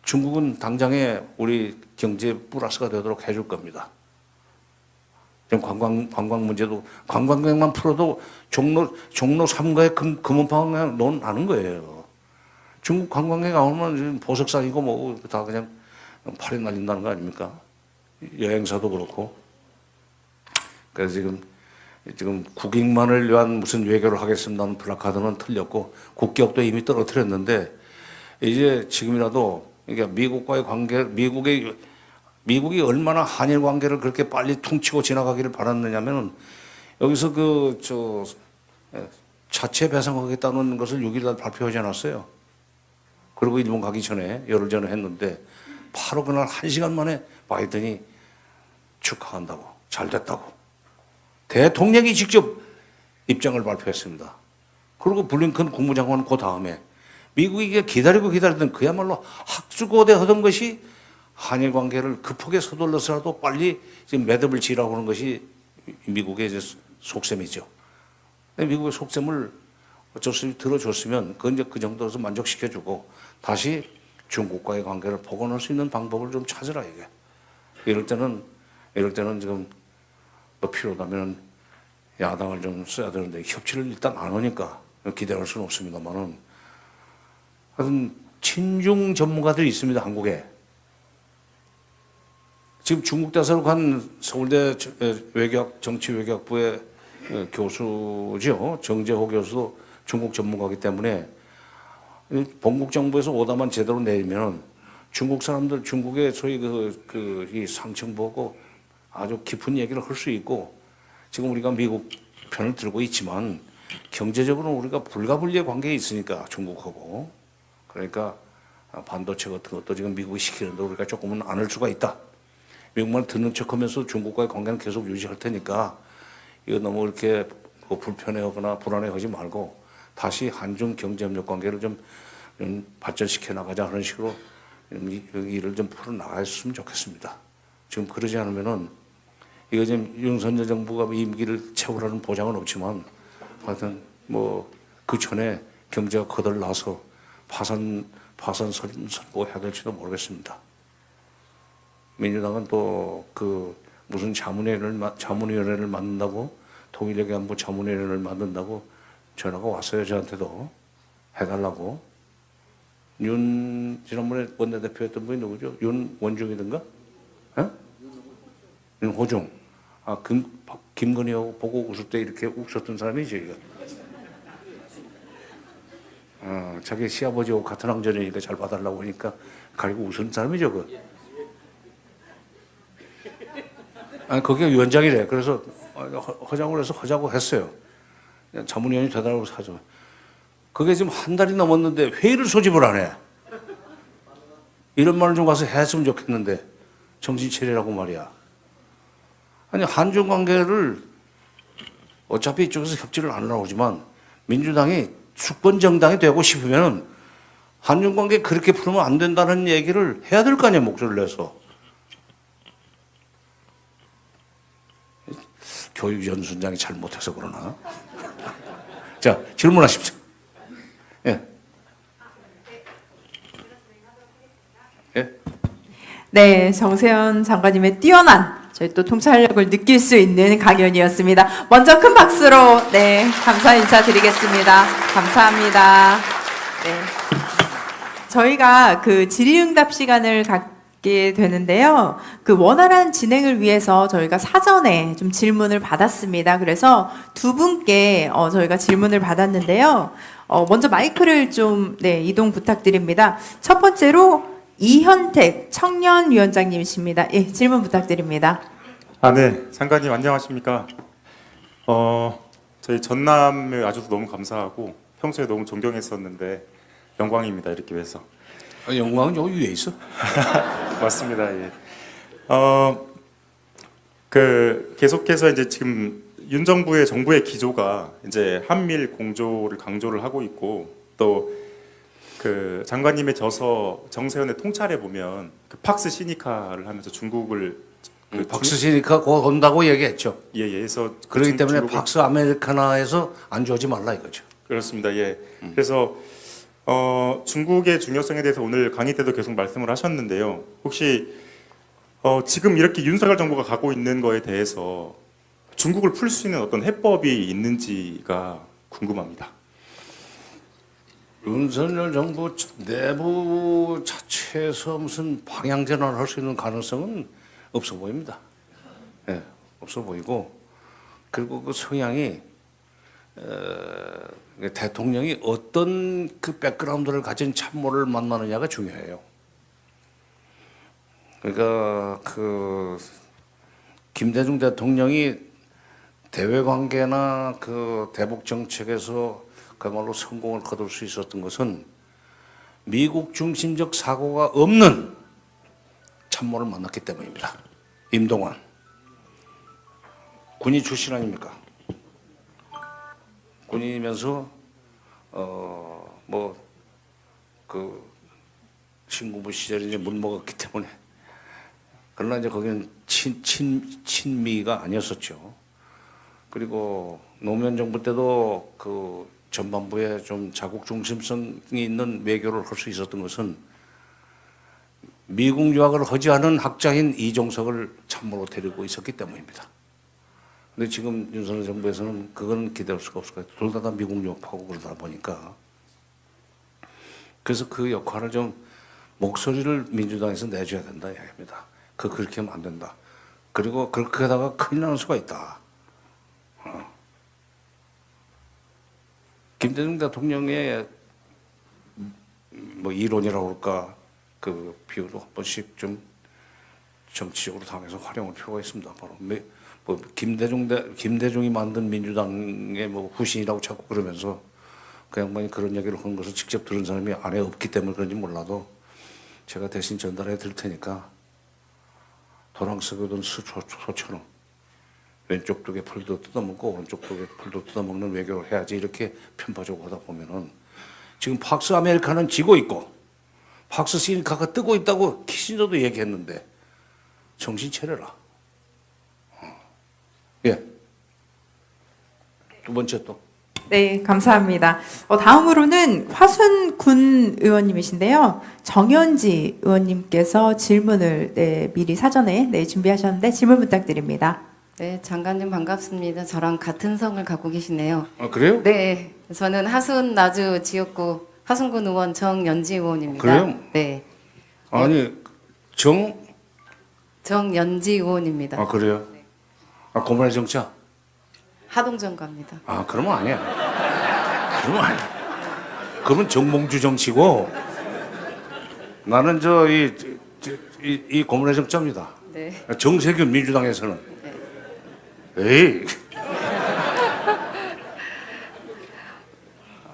중국은 당장에 우리 경제 플러스가 되도록 해줄 겁니다. 지금 관광 문제도 관광객만 풀어도 종로 3가에 금은방에 논 나는 거예요. 중국 관광객 오면 보석상이고 뭐 다 그냥 팔에 날린다는 거 아닙니까? 여행사도 그렇고. 그래서 지금 지금 국익만을 위한 무슨 외교를 하겠습니다는 플래카드는 틀렸고 국격도 이미 떨어뜨렸는데 이제 지금이라도 그러니까 미국과의 관계, 미국이 얼마나 한일 관계를 그렇게 빨리 퉁치고 지나가기를 바랐느냐면은 여기서 자체 배상하겠다는 것을 6일 날 발표하지 않았어요. 그리고 일본 가기 전에 열흘 전에 했는데 바로 그날 1시간 만에 바이든이 축하한다고 잘 됐다고 대통령이 직접 입장을 발표했습니다. 그리고 블링컨 국무장관은 그 다음에 미국이 기다리던 그야말로 학수고대 하던 것이 한일 관계를 급하게 서둘러서라도 빨리 지금 매듭을 지으라고 하는 것이 미국의 이제 속셈이죠. 미국의 속셈을 어쩔 수 없이 들어줬으면 그 정도에서 만족시켜주고 다시 중국과의 관계를 복원할 수 있는 방법을 좀 찾으라 이게. 이럴 때는 지금 뭐 필요하다면 야당을 좀 써야 되는데 협치를 일단 안 하니까 기대할 수는 없습니다만은 하여튼 친중 전문가들이 있습니다 한국에. 지금 중국 대사관 서울대 정치외교학부의 교수죠. 정재호 교수도 중국 전문가이기 때문에 본국 정부에서 오다만 제대로 내리면 중국 사람들 중국의 소위 이 상층 보고 아주 깊은 얘기를 할 수 있고 지금 우리가 미국 편을 들고 있지만 경제적으로는 우리가 불가분리의 관계에 있으니까 중국하고 그러니까 반도체 같은 것도 지금 미국이 시키는데 우리가 조금은 안 할 수가 있다. 미국만 듣는 척하면서 중국과의 관계는 계속 유지할 테니까 이거 너무 이렇게 불편해하거나 불안해하지 말고 다시 한중 경제협력 관계를 좀 발전시켜 나가자 하는 식으로 일을 좀 풀어 나갔으면 좋겠습니다. 지금 그러지 않으면은 이거 지금 윤석열 정부가 임기를 채우라는 보장은 없지만 하여튼 뭐 그 전에 경제가 거덜나서 파산 선고해야 될지도 모르겠습니다. 민주당은 또 무슨 자문위원회를 만든다고 통일외교 안보 자문위원회를 만든다고 전화가 왔어요. 저한테도 해달라고. 지난번에 원내대표였던 분이 누구죠? 윤원중이든가? 윤호중. 김건희하고 보고 웃을 때 이렇게 웃었던 사람이죠, 이거. 자기 시아버지하고 같은 왕전이니까 잘 봐달라고 하니까 가리고 웃은 사람이죠, 그게 위원장이래. 그래서 하자고 했어요. 자문위원이 되달라고 하죠. 그게 지금 한 달이 넘었는데 회의를 소집을 안 해. 이런 말을 좀 가서 했으면 좋겠는데 정신 차리라고 말이야. 아니 한중 관계를 어차피 이쪽에서 협치를 안 하려고 하지만 민주당이 수권 정당이 되고 싶으면 한중 관계 그렇게 풀면 안 된다는 얘기를 해야 될 거 아니야 목소리를 내서. 교육연수장이 잘못해서 그러나. 자, 질문하십시오. 예. 예? 네, 정세현 장관님의 뛰어난 저희 또 통찰력을 느낄 수 있는 강연이었습니다. 먼저 큰 박수로 네, 감사 인사드리겠습니다. 감사합니다. 네. 저희가 질의응답 시간을 갖게 되는데요. 원활한 진행을 위해서 저희가 사전에 좀 질문을 받았습니다. 그래서 두 분께 저희가 질문을 받았는데요. 먼저 마이크를 좀 이동 부탁드립니다. 첫 번째로 이현택 청년위원장님이십니다. 예, 질문 부탁드립니다. 네, 장관님 안녕하십니까? 저희 전남에 와줘서 너무 감사하고 평소에 너무 존경했었는데 영광입니다. 이렇게 뵈서. 영광은 여기 위에 있어. 맞습니다. 예. 계속해서 이제 지금 윤 정부의 기조가 이제 한밀 공조를 강조를 하고 있고 또 장관님의 저서 정세현의 통찰에 보면 팍스 시니카를 하면서 중국을 팍스 시니카 곧 온다고 얘기했죠. 예, 그래서 그렇기 때문에 팍스 아메리카나에서 안주하지 말라 이거죠. 그렇습니다. 예. 그래서 중국의 중요성에 대해서 오늘 강의 때도 계속 말씀을 하셨는데요. 혹시 지금 이렇게 윤석열 정부가 가고 있는 거에 대해서 중국을 풀 수 있는 어떤 해법이 있는지가 궁금합니다. 윤석열 정부 내부 자체에서 무슨 방향 전환을 할 수 있는 가능성은 없어 보입니다. 네, 없어 보이고 그리고 그 성향이 대통령이 어떤 그 백그라운드를 가진 참모를 만나느냐가 중요해요. 그러니까 그 김대중 대통령이 대외 관계나 그 대북 정책에서 그야말로 성공을 거둘 수 있었던 것은 미국 중심적 사고가 없는 참모를 만났기 때문입니다. 임동환 군인 출신 아닙니까? 군인이면서 뭐 그 신군부 시절에 이제 물 먹었기 때문에, 그러나 이제 거기는 친미가 아니었었죠. 그리고 노무현 정부 때도 그 전반부에 좀 자국 중심성이 있는 외교를 할 수 있었던 것은 미국 유학을 하지 않은 학자인 이종석을 참모로 데리고 있었기 때문입니다. 근데 지금 윤석열 정부에서는 그건 기대할 수가 없을 거예요. 둘 다 미국 유학하고 그러다 보니까. 그래서 그 역할을 좀 목소리를 민주당에서 내줘야 된다 이야기입니다. 그렇게 하면 안 된다. 그리고 그렇게 하다가 큰일 나는 수가 있다. 김대중 대통령의 뭐 이론이라고 할까, 그 비유도 한 번씩 좀 정치적으로 당에서 활용할 필요가 있습니다. 바로 뭐 김대중이 만든 민주당의 뭐 후신이라고 자꾸 그러면서 그 양반이 그런 얘기를 한 것을 직접 들은 사람이 안에 없기 때문에 그런지 몰라도 제가 대신 전달해 드릴 테니까 도랑 썩어둔 소처럼 왼쪽 쪽에 풀도 뜯어먹고 오른쪽 쪽에 풀도 뜯어먹는 외교를 해야지, 이렇게 편파적으로 하다 보면은 지금 팍스 아메리카는 지고 있고 팍스 시니카가 뜨고 있다고 키신저도 얘기했는데 정신 차려라. 예. 두 번째 또. 네, 감사합니다. 다음으로는 화순군 의원님이신데요. 정현지 의원님께서 질문을 미리 사전에 준비하셨는데 질문 부탁드립니다. 네, 장관님 반갑습니다. 저랑 같은 성을 갖고 계시네요. 아, 그래요? 네, 저는 하순 나주 지역구 화순군 의원 정연지 의원입니다. 그래요? 네, 아니 정연지 의원입니다. 아, 그래요? 아, 고문의 정자? 하동정가입니다. 아, 그러면 아니야. 그러면 아니야. 그러면 정몽주 정치고 나는 이 고문의 정자입니다. 네, 정세균 민주당에서는. 에이.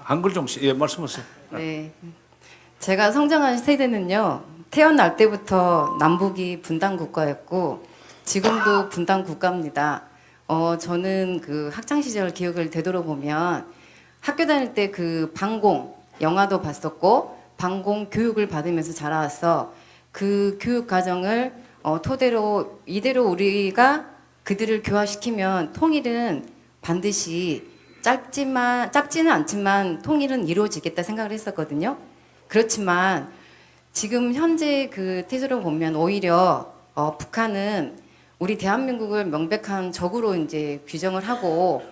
한글 좀 말씀하세요. 네. 제가 성장한 세대는요, 태어날 때부터 남북이 분단 국가였고 지금도 분단 국가입니다. 저는 그 학창 시절 기억을 되돌아보면 학교 다닐 때 그 방공 영화도 봤었고 방공 교육을 받으면서 자라왔어. 그 교육 과정을 토대로 이대로 우리가 그들을 교화시키면 통일은 반드시 짧지는 않지만 통일은 이루어지겠다 생각을 했었거든요. 그렇지만 지금 현재 그 태세로 보면 오히려 북한은 우리 대한민국을 명백한 적으로 이제 규정을 하고,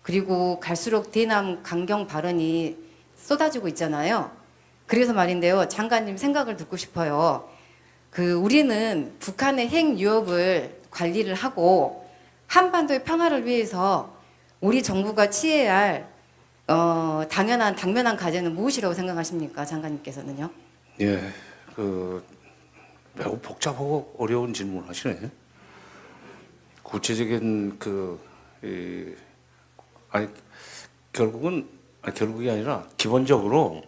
그리고 갈수록 대남 강경 발언이 쏟아지고 있잖아요. 그래서 말인데요, 장관님 생각을 듣고 싶어요. 우리는 북한의 핵 위협을 관리를 하고 한반도의 평화를 위해서 우리 정부가 취해야 할 당면한 과제는 무엇이라고 생각하십니까, 장관님께서는요? 예, 매우 복잡하고 어려운 질문을 하시네. 구체적인 결국이 아니라 기본적으로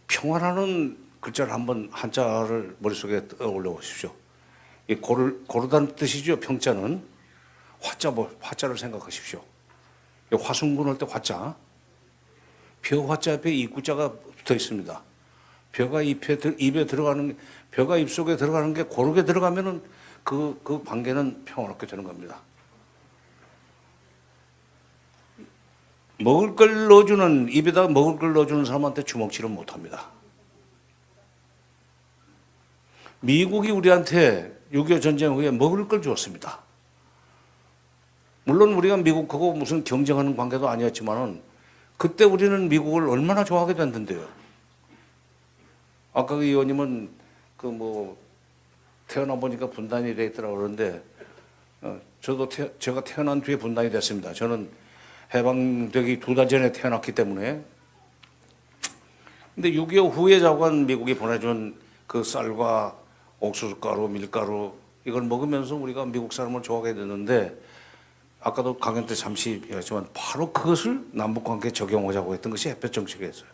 평화라는 글자를 한자를 머릿속에 떠올려 보십시오. 이 고르다는 뜻이죠. 평자는 화자를 생각하십시오. 화순군 할 때 화자, 벼 화자 앞에 입구자가 붙어 있습니다. 벼가 입에 들어가는, 벼가 입속에 들어가는 게 고르게 들어가면은 그 관계는 평화롭게 되는 겁니다. 입에다가 먹을 걸 넣어주는 사람한테 주먹질은 못합니다. 미국이 우리한테 6.25 전쟁 후에 먹을 걸 주었습니다. 물론 우리가 미국하고 무슨 경쟁하는 관계도 아니었지만은 그때 우리는 미국을 얼마나 좋아하게 됐는데요. 아까 그 의원님은 태어나 보니까 분단이 돼 있더라고 그러는데 제가 태어난 뒤에 분단이 됐습니다. 저는 해방되기 2달 전에 태어났기 때문에. 근데 6.25 후에 자관 미국이 보내준 그 쌀과 옥수수가루, 밀가루 이걸 먹으면서 우리가 미국 사람을 좋아하게 됐는데, 아까도 강연 때 잠시 얘기했지만 바로 그것을 남북관계에 적용하자고 했던 것이 햇볕 정책이었어요.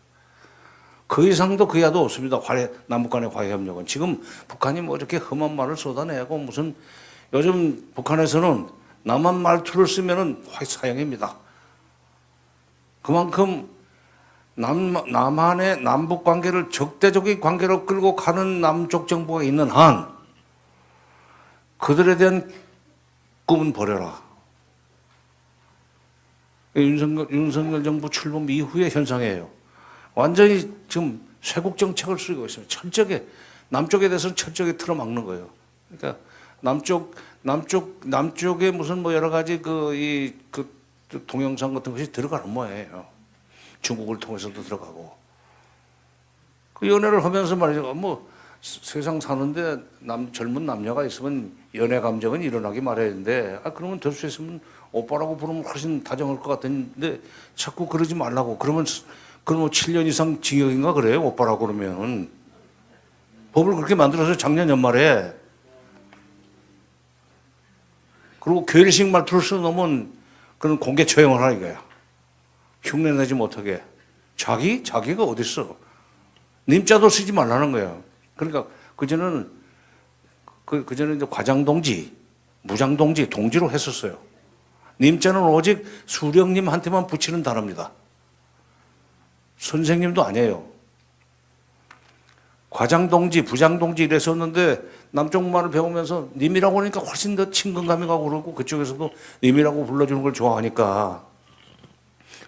그 이상도 그 이하도 없습니다. 남북 간의 화해협력은. 지금 북한이 뭐 이렇게 험한 말을 쏟아내고 무슨, 요즘 북한에서는 남한 말투를 쓰면은 사형입니다. 그만큼 남한의 남북 관계를 적대적인 관계로 끌고 가는 남쪽 정부가 있는 한 그들에 대한 꿈은 버려라. 윤석열 정부 출범 이후의 현상이에요. 완전히 지금 쇄국 정책을 쓰고 있습니다. 철저하게 남쪽에 대해서는 철저하게 틀어막는 거예요. 그러니까 남쪽에 무슨 뭐 여러 가지 그 동영상 같은 것이 들어가는 모양이에요. 중국을 통해서도 들어가고. 그 연애를 하면서 말이죠. 뭐 세상 사는데 젊은 남녀가 있으면 연애 감정은 일어나기 마련인데, 그러면 될 수 있으면 오빠라고 부르면 훨씬 다정할 것 같은데 자꾸 그러지 말라고. 그러면 7년 이상 징역인가 그래요. 오빠라고 그러면. 법을 그렇게 만들어서 작년 연말에. 그리고 괴리식 말투를 써놓으면 그런 공개 처형을 하라 이거야. 흉내내지 못하게. 자기가 어딨어. 님자도 쓰지 말라는 거예요. 그러니까 그전에는 이제 과장동지, 무장동지, 동지로 했었어요. 님자는 오직 수령님한테만 붙이는 단어입니다. 선생님도 아니에요. 과장동지, 부장동지 이랬었는데 남쪽 말을 배우면서 님이라고 하니까 훨씬 더 친근감이 가고 그러고, 그쪽에서도 님이라고 불러주는 걸 좋아하니까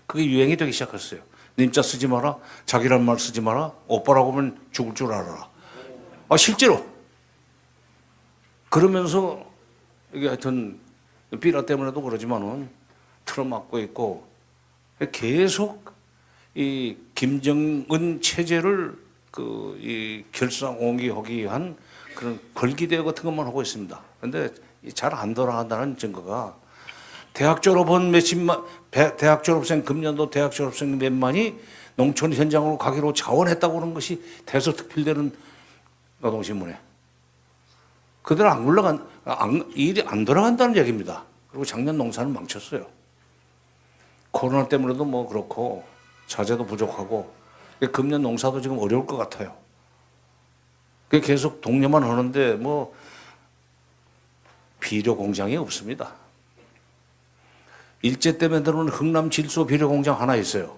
그게 유행이 되기 시작했어요. 님자 쓰지 마라, 자기란 말 쓰지 마라, 오빠라고 하면 죽을 줄 알아라. 실제로 그러면서 이게 하여튼 삐라 때문에도 그러지만은 틀어막고 있고, 계속 이 김정은 체제를 이 결상옹기하기 위한 그런 걸기대회 같은 것만 하고 있습니다. 그런데 잘 안 돌아간다는 증거가, 대학 졸업생 금년도 대학 졸업생 몇만이 농촌 현장으로 가기로 자원했다고 하는 것이 대서특필되는 노동신문에. 그대로 일이 안 돌아간다는 얘기입니다. 그리고 작년 농사는 망쳤어요. 코로나 때문에도 뭐 그렇고 자재도 부족하고 금년 농사도 지금 어려울 것 같아요. 계속 독려만 하는데 뭐 비료 공장이 없습니다. 일제 때문에 들어오는 흥남 질소 비료 공장 하나 있어요.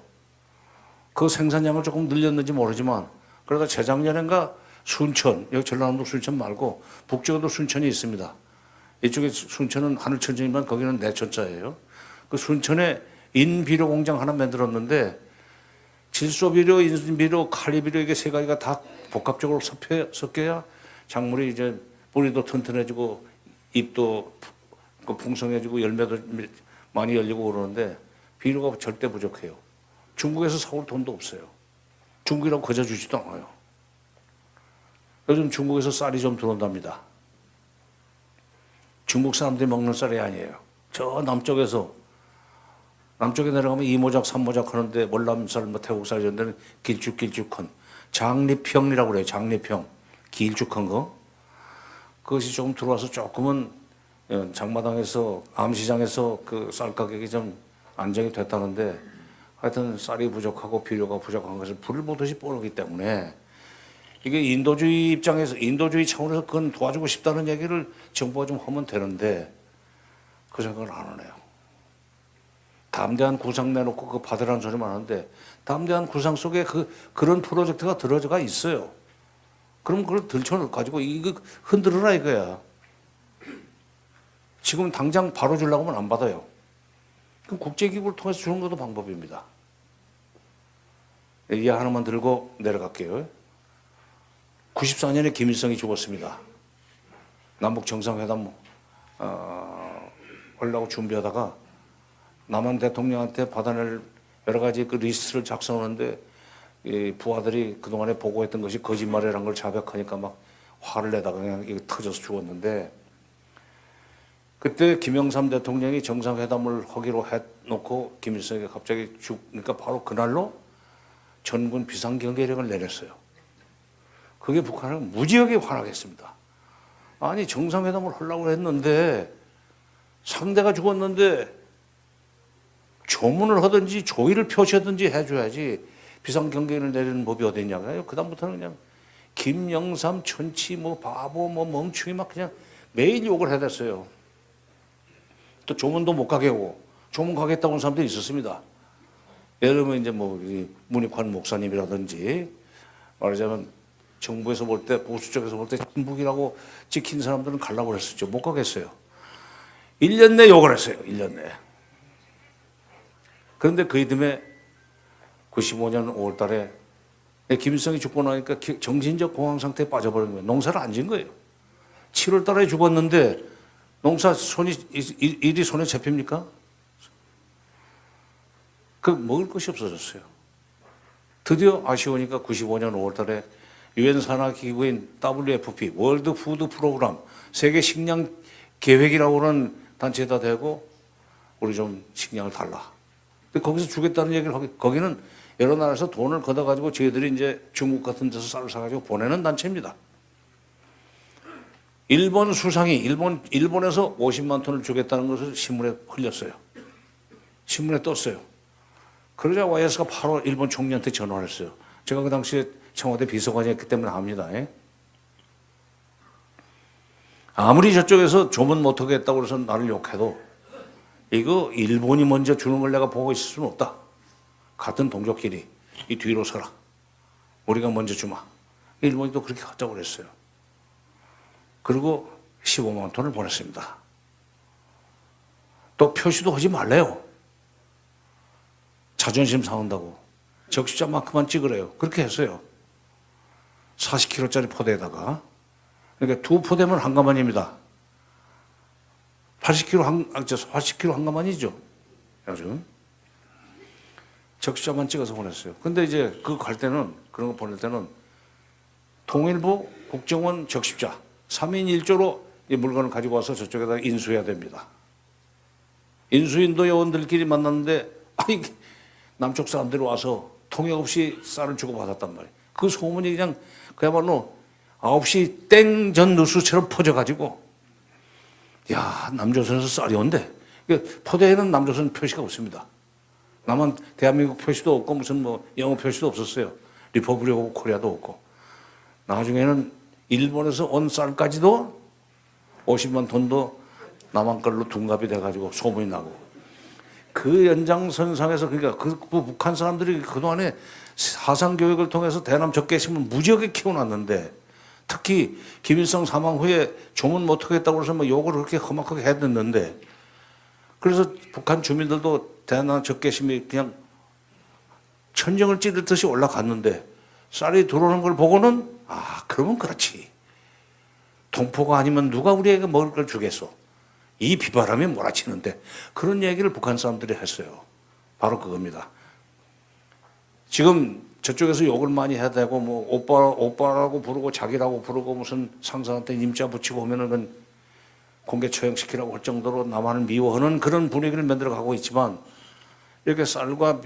그 생산량을 조금 늘렸는지 모르지만, 그러다 재작년인가 순천, 여기 전라남도 순천 말고 북쪽에도 순천이 있습니다. 이쪽에 순천은 하늘천지지만 거기는 내천자예요. 그 순천에 인비료 공장 하나 만들었는데, 질소비료, 인비료, 칼리비료 이게 세 가지가 다 복합적으로 섞여야 작물이 이제 뿌리도 튼튼해지고 잎도 풍성해지고 열매도 많이 열리고 그러는데 비료가 절대 부족해요. 중국에서 사올 돈도 없어요. 중국이라고 거저 주지도 않아요. 요즘 중국에서 쌀이 좀 들어온답니다. 중국 사람들이 먹는 쌀이 아니에요. 저 남쪽에 내려가면 이모작, 삼모작 하는데 월남쌀, 뭐 태국쌀 이런 데는 길쭉한 장리평이라고 그래요. 장리평. 길쭉한 거. 그것이 조금 들어와서 조금은 장마당에서, 암시장에서 그 쌀 가격이 좀 안정이 됐다는데, 하여튼 쌀이 부족하고 비료가 부족한 것을 불을 보듯이 뽀르기 때문에, 이게 인도주의 차원에서 그건 도와주고 싶다는 얘기를 정부가 좀 하면 되는데 그 생각을 안 하네요. 담대한 구상 내놓고 그거 받으라는 소리만 하는데, 담대한 구상 속에 그런 프로젝트가 들어가 있어요. 그럼 그걸 들춰가지고 이거 흔들어라 이거야. 지금 당장 바로 주려고 하면 안 받아요. 그럼 국제기구를 통해서 주는 것도 방법입니다. 이 하나만 들고 내려갈게요. 94년에 김일성이 죽었습니다. 남북 정상회담 하려고 준비하다가 남한 대통령한테 받아낼 여러 가지 그 리스트를 작성하는데, 이 부하들이 그동안에 보고했던 것이 거짓말이라는 걸 자백하니까 막 화를 내다가 그냥 이게 터져서 죽었는데, 그때 김영삼 대통령이 정상회담을 하기로 해놓고 김일성이 갑자기 그러니까 바로 그날로 전군 비상경계령을 내렸어요. 그게 북한을 무지하게 화나겠습니다. 아니 정상회담을 하려고 했는데 상대가 죽었는데 조문을 하든지 조의를 표시하든지 해줘야지 비상경계를 내리는 법이 어디 있냐고요. 그다음부터는 그냥 김영삼 천치 뭐 바보 뭐 멍충이 막 그냥 매일 욕을 해댔어요. 또 조문도 못 가게 하고 조문 가겠다고 하는 사람들이 있었습니다. 예를 들면 이제 뭐 문익환 목사님이라든지 말하자면 정부에서 볼 때 보수 쪽에서 볼 때 친북이라고 찍힌 사람들은 가려고 했었죠. 못 가겠어요. 1년 내 욕을 했어요. 1년 내. 그런데 그 이듬해 95년 5월 달에 김일성이 죽고 나니까 정신적 공황 상태에 빠져버린 거예요. 농사를 안 지은 거예요. 7월 달에 죽었는데 농사 일이 손에 잡힙니까? 그 먹을 것이 없어졌어요. 드디어 아쉬우니까 95년 5월 달에 유엔 산하 기구인 WFP 월드 푸드 프로그램 세계 식량 계획이라고 하는 단체에다 대고 우리 좀 식량을 달라. 근데 거기서 주겠다는 얘기를 하기 거기는 여러 나라에서 돈을 걷어가지고 저희들이 이제 중국 같은 데서 쌀을 사가지고 보내는 단체입니다. 일본 수상이 일본에서 50만 톤을 주겠다는 것을 신문에 흘렸어요. 신문에 떴어요. 그러자 YS가 바로 일본 총리한테 전화를 했어요. 제가 그 당시에 청와대 비서관이었기 때문에 압니다. 예? 아무리 저쪽에서 조문 못하게 했다고 해서 나를 욕해도 이거 일본이 먼저 주는 걸 내가 보고 있을 수는 없다. 같은 동족끼리 이 뒤로 서라. 우리가 먼저 주마. 일본이 또 그렇게 하자고 그랬어요. 그리고 15만 톤을 보냈습니다. 또 표시도 하지 말래요. 자존심 상한다고. 적시자만큼만 찍으래요. 그렇게 했어요. 40kg짜리 포대에다가. 그러니까 두 포대면 한 가만입니다. 80kg 한 가만이죠. 요즘. 적시자만 찍어서 보냈어요. 근데 이제 그거 갈 때는, 그런 거 보낼 때는 통일부 국정원 적십자 3인 1조로 이 물건을 가지고 와서 저쪽에다 인수해야 됩니다. 인수인도 요원들끼리 만났는데 아니 남쪽 사람들이 와서 통역 없이 쌀을 주고 받았단 말이에요. 그 소문이 그냥 그야말로 9시 땡 전 뉴스처럼 퍼져가지고 야 남조선에서 쌀이 온대. 포대에는 남조선 표시가 없습니다. 남한 대한민국 표시도 없고 무슨 뭐 영어 표시도 없었어요. 리퍼블릭 오브 코리아도 없고. 나중에는 일본에서 온 쌀까지도 50만 톤도 남한 걸로 둔갑이 돼가지고 소문이 나고. 그 연장선상에서 그러니까 그 북한 사람들이 그동안에 사상교육을 통해서 대남 적개심을 무지하게 키워놨는데 특히 김일성 사망 후에 조문 못하겠다고 해서 뭐 욕을 그렇게 험악하게 했는데 그래서 북한 주민들도 대남 적개심이 그냥 천정을 찌르듯이 올라갔는데 쌀이 들어오는 걸 보고는 아 그러면 그렇지. 동포가 아니면 누가 우리에게 먹을 걸 주겠어. 이 비바람이 몰아치는데 그런 얘기를 북한 사람들이 했어요. 바로 그겁니다. 지금 저쪽에서 욕을 많이 해야 되고 뭐 오빠라고 부르고 자기라고 부르고 무슨 상사한테 임자 붙이고 오면은 공개 처형시키라고 할 정도로 남한을 미워하는 그런 분위기를 만들어 가고 있지만 이렇게 쌀과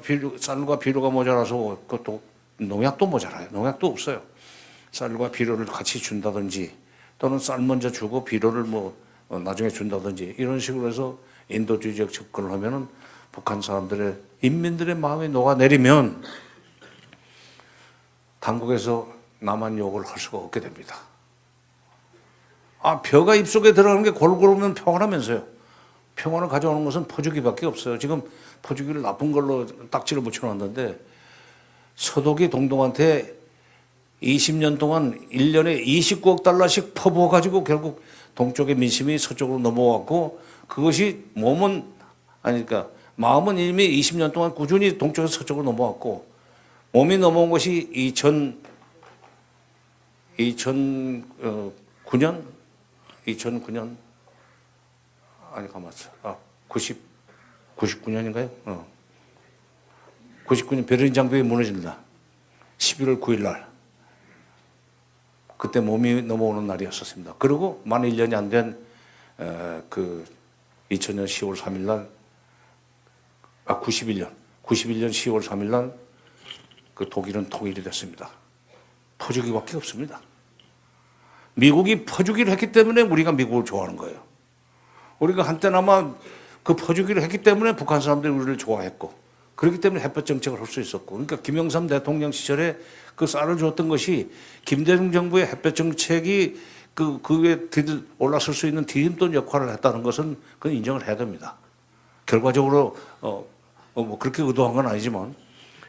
비료가 모자라서 그것도 농약도 모자라요. 농약도 없어요. 쌀과 비료를 같이 준다든지 또는 쌀 먼저 주고 비료를 뭐 나중에 준다든지 이런 식으로 해서 인도주의적 접근을 하면은 북한 사람들의 인민들의 마음이 녹아내리면 당국에서 남한 욕을 할 수가 없게 됩니다. 아, 벼가 입속에 들어가는 게 골고루 오면 평화라면서요. 평화를 가져오는 것은 포주기밖에 없어요. 지금 포주기를 나쁜 걸로 딱지를 붙여놨는데 서독이 동독한테 20년 동안 1년에 29억 달러씩 퍼부어가지고 결국 동쪽의 민심이 서쪽으로 넘어왔고 그것이 그러니까 마음은 이미 20년 동안 꾸준히 동쪽에서 서쪽으로 넘어왔고 몸이 넘어온 것이 2009년 아니 가만있어. 99년인가요? 99년 베를린 장벽이 무너진다. 11월 9일 날. 그때 몸이 넘어오는 날이었었습니다. 그리고 만 1년이 안 된 그 2000년 10월 3일 날, 91년 10월 3일 날 그 독일은 통일이 됐습니다. 퍼주기밖에 없습니다. 미국이 퍼주기를 했기 때문에 우리가 미국을 좋아하는 거예요. 우리가 한때나마 그 퍼주기를 했기 때문에 북한 사람들이 우리를 좋아했고, 그렇기 때문에 햇볕 정책을 할 수 있었고, 그러니까 김영삼 대통령 시절에 그 쌀을 줬던 것이 김대중 정부의 햇볕 정책이 그에 올라설 수 있는 디딤돌 역할을 했다는 것은 그건 인정을 해야 됩니다. 결과적으로 뭐 그렇게 의도한 건 아니지만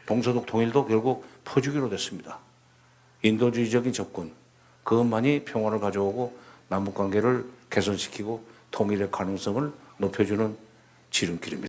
동서독 통일도 결국 퍼주기로 됐습니다. 인도주의적인 접근, 그것만이 평화를 가져오고 남북 관계를 개선시키고 통일의 가능성을 높여주는 지름길입니다.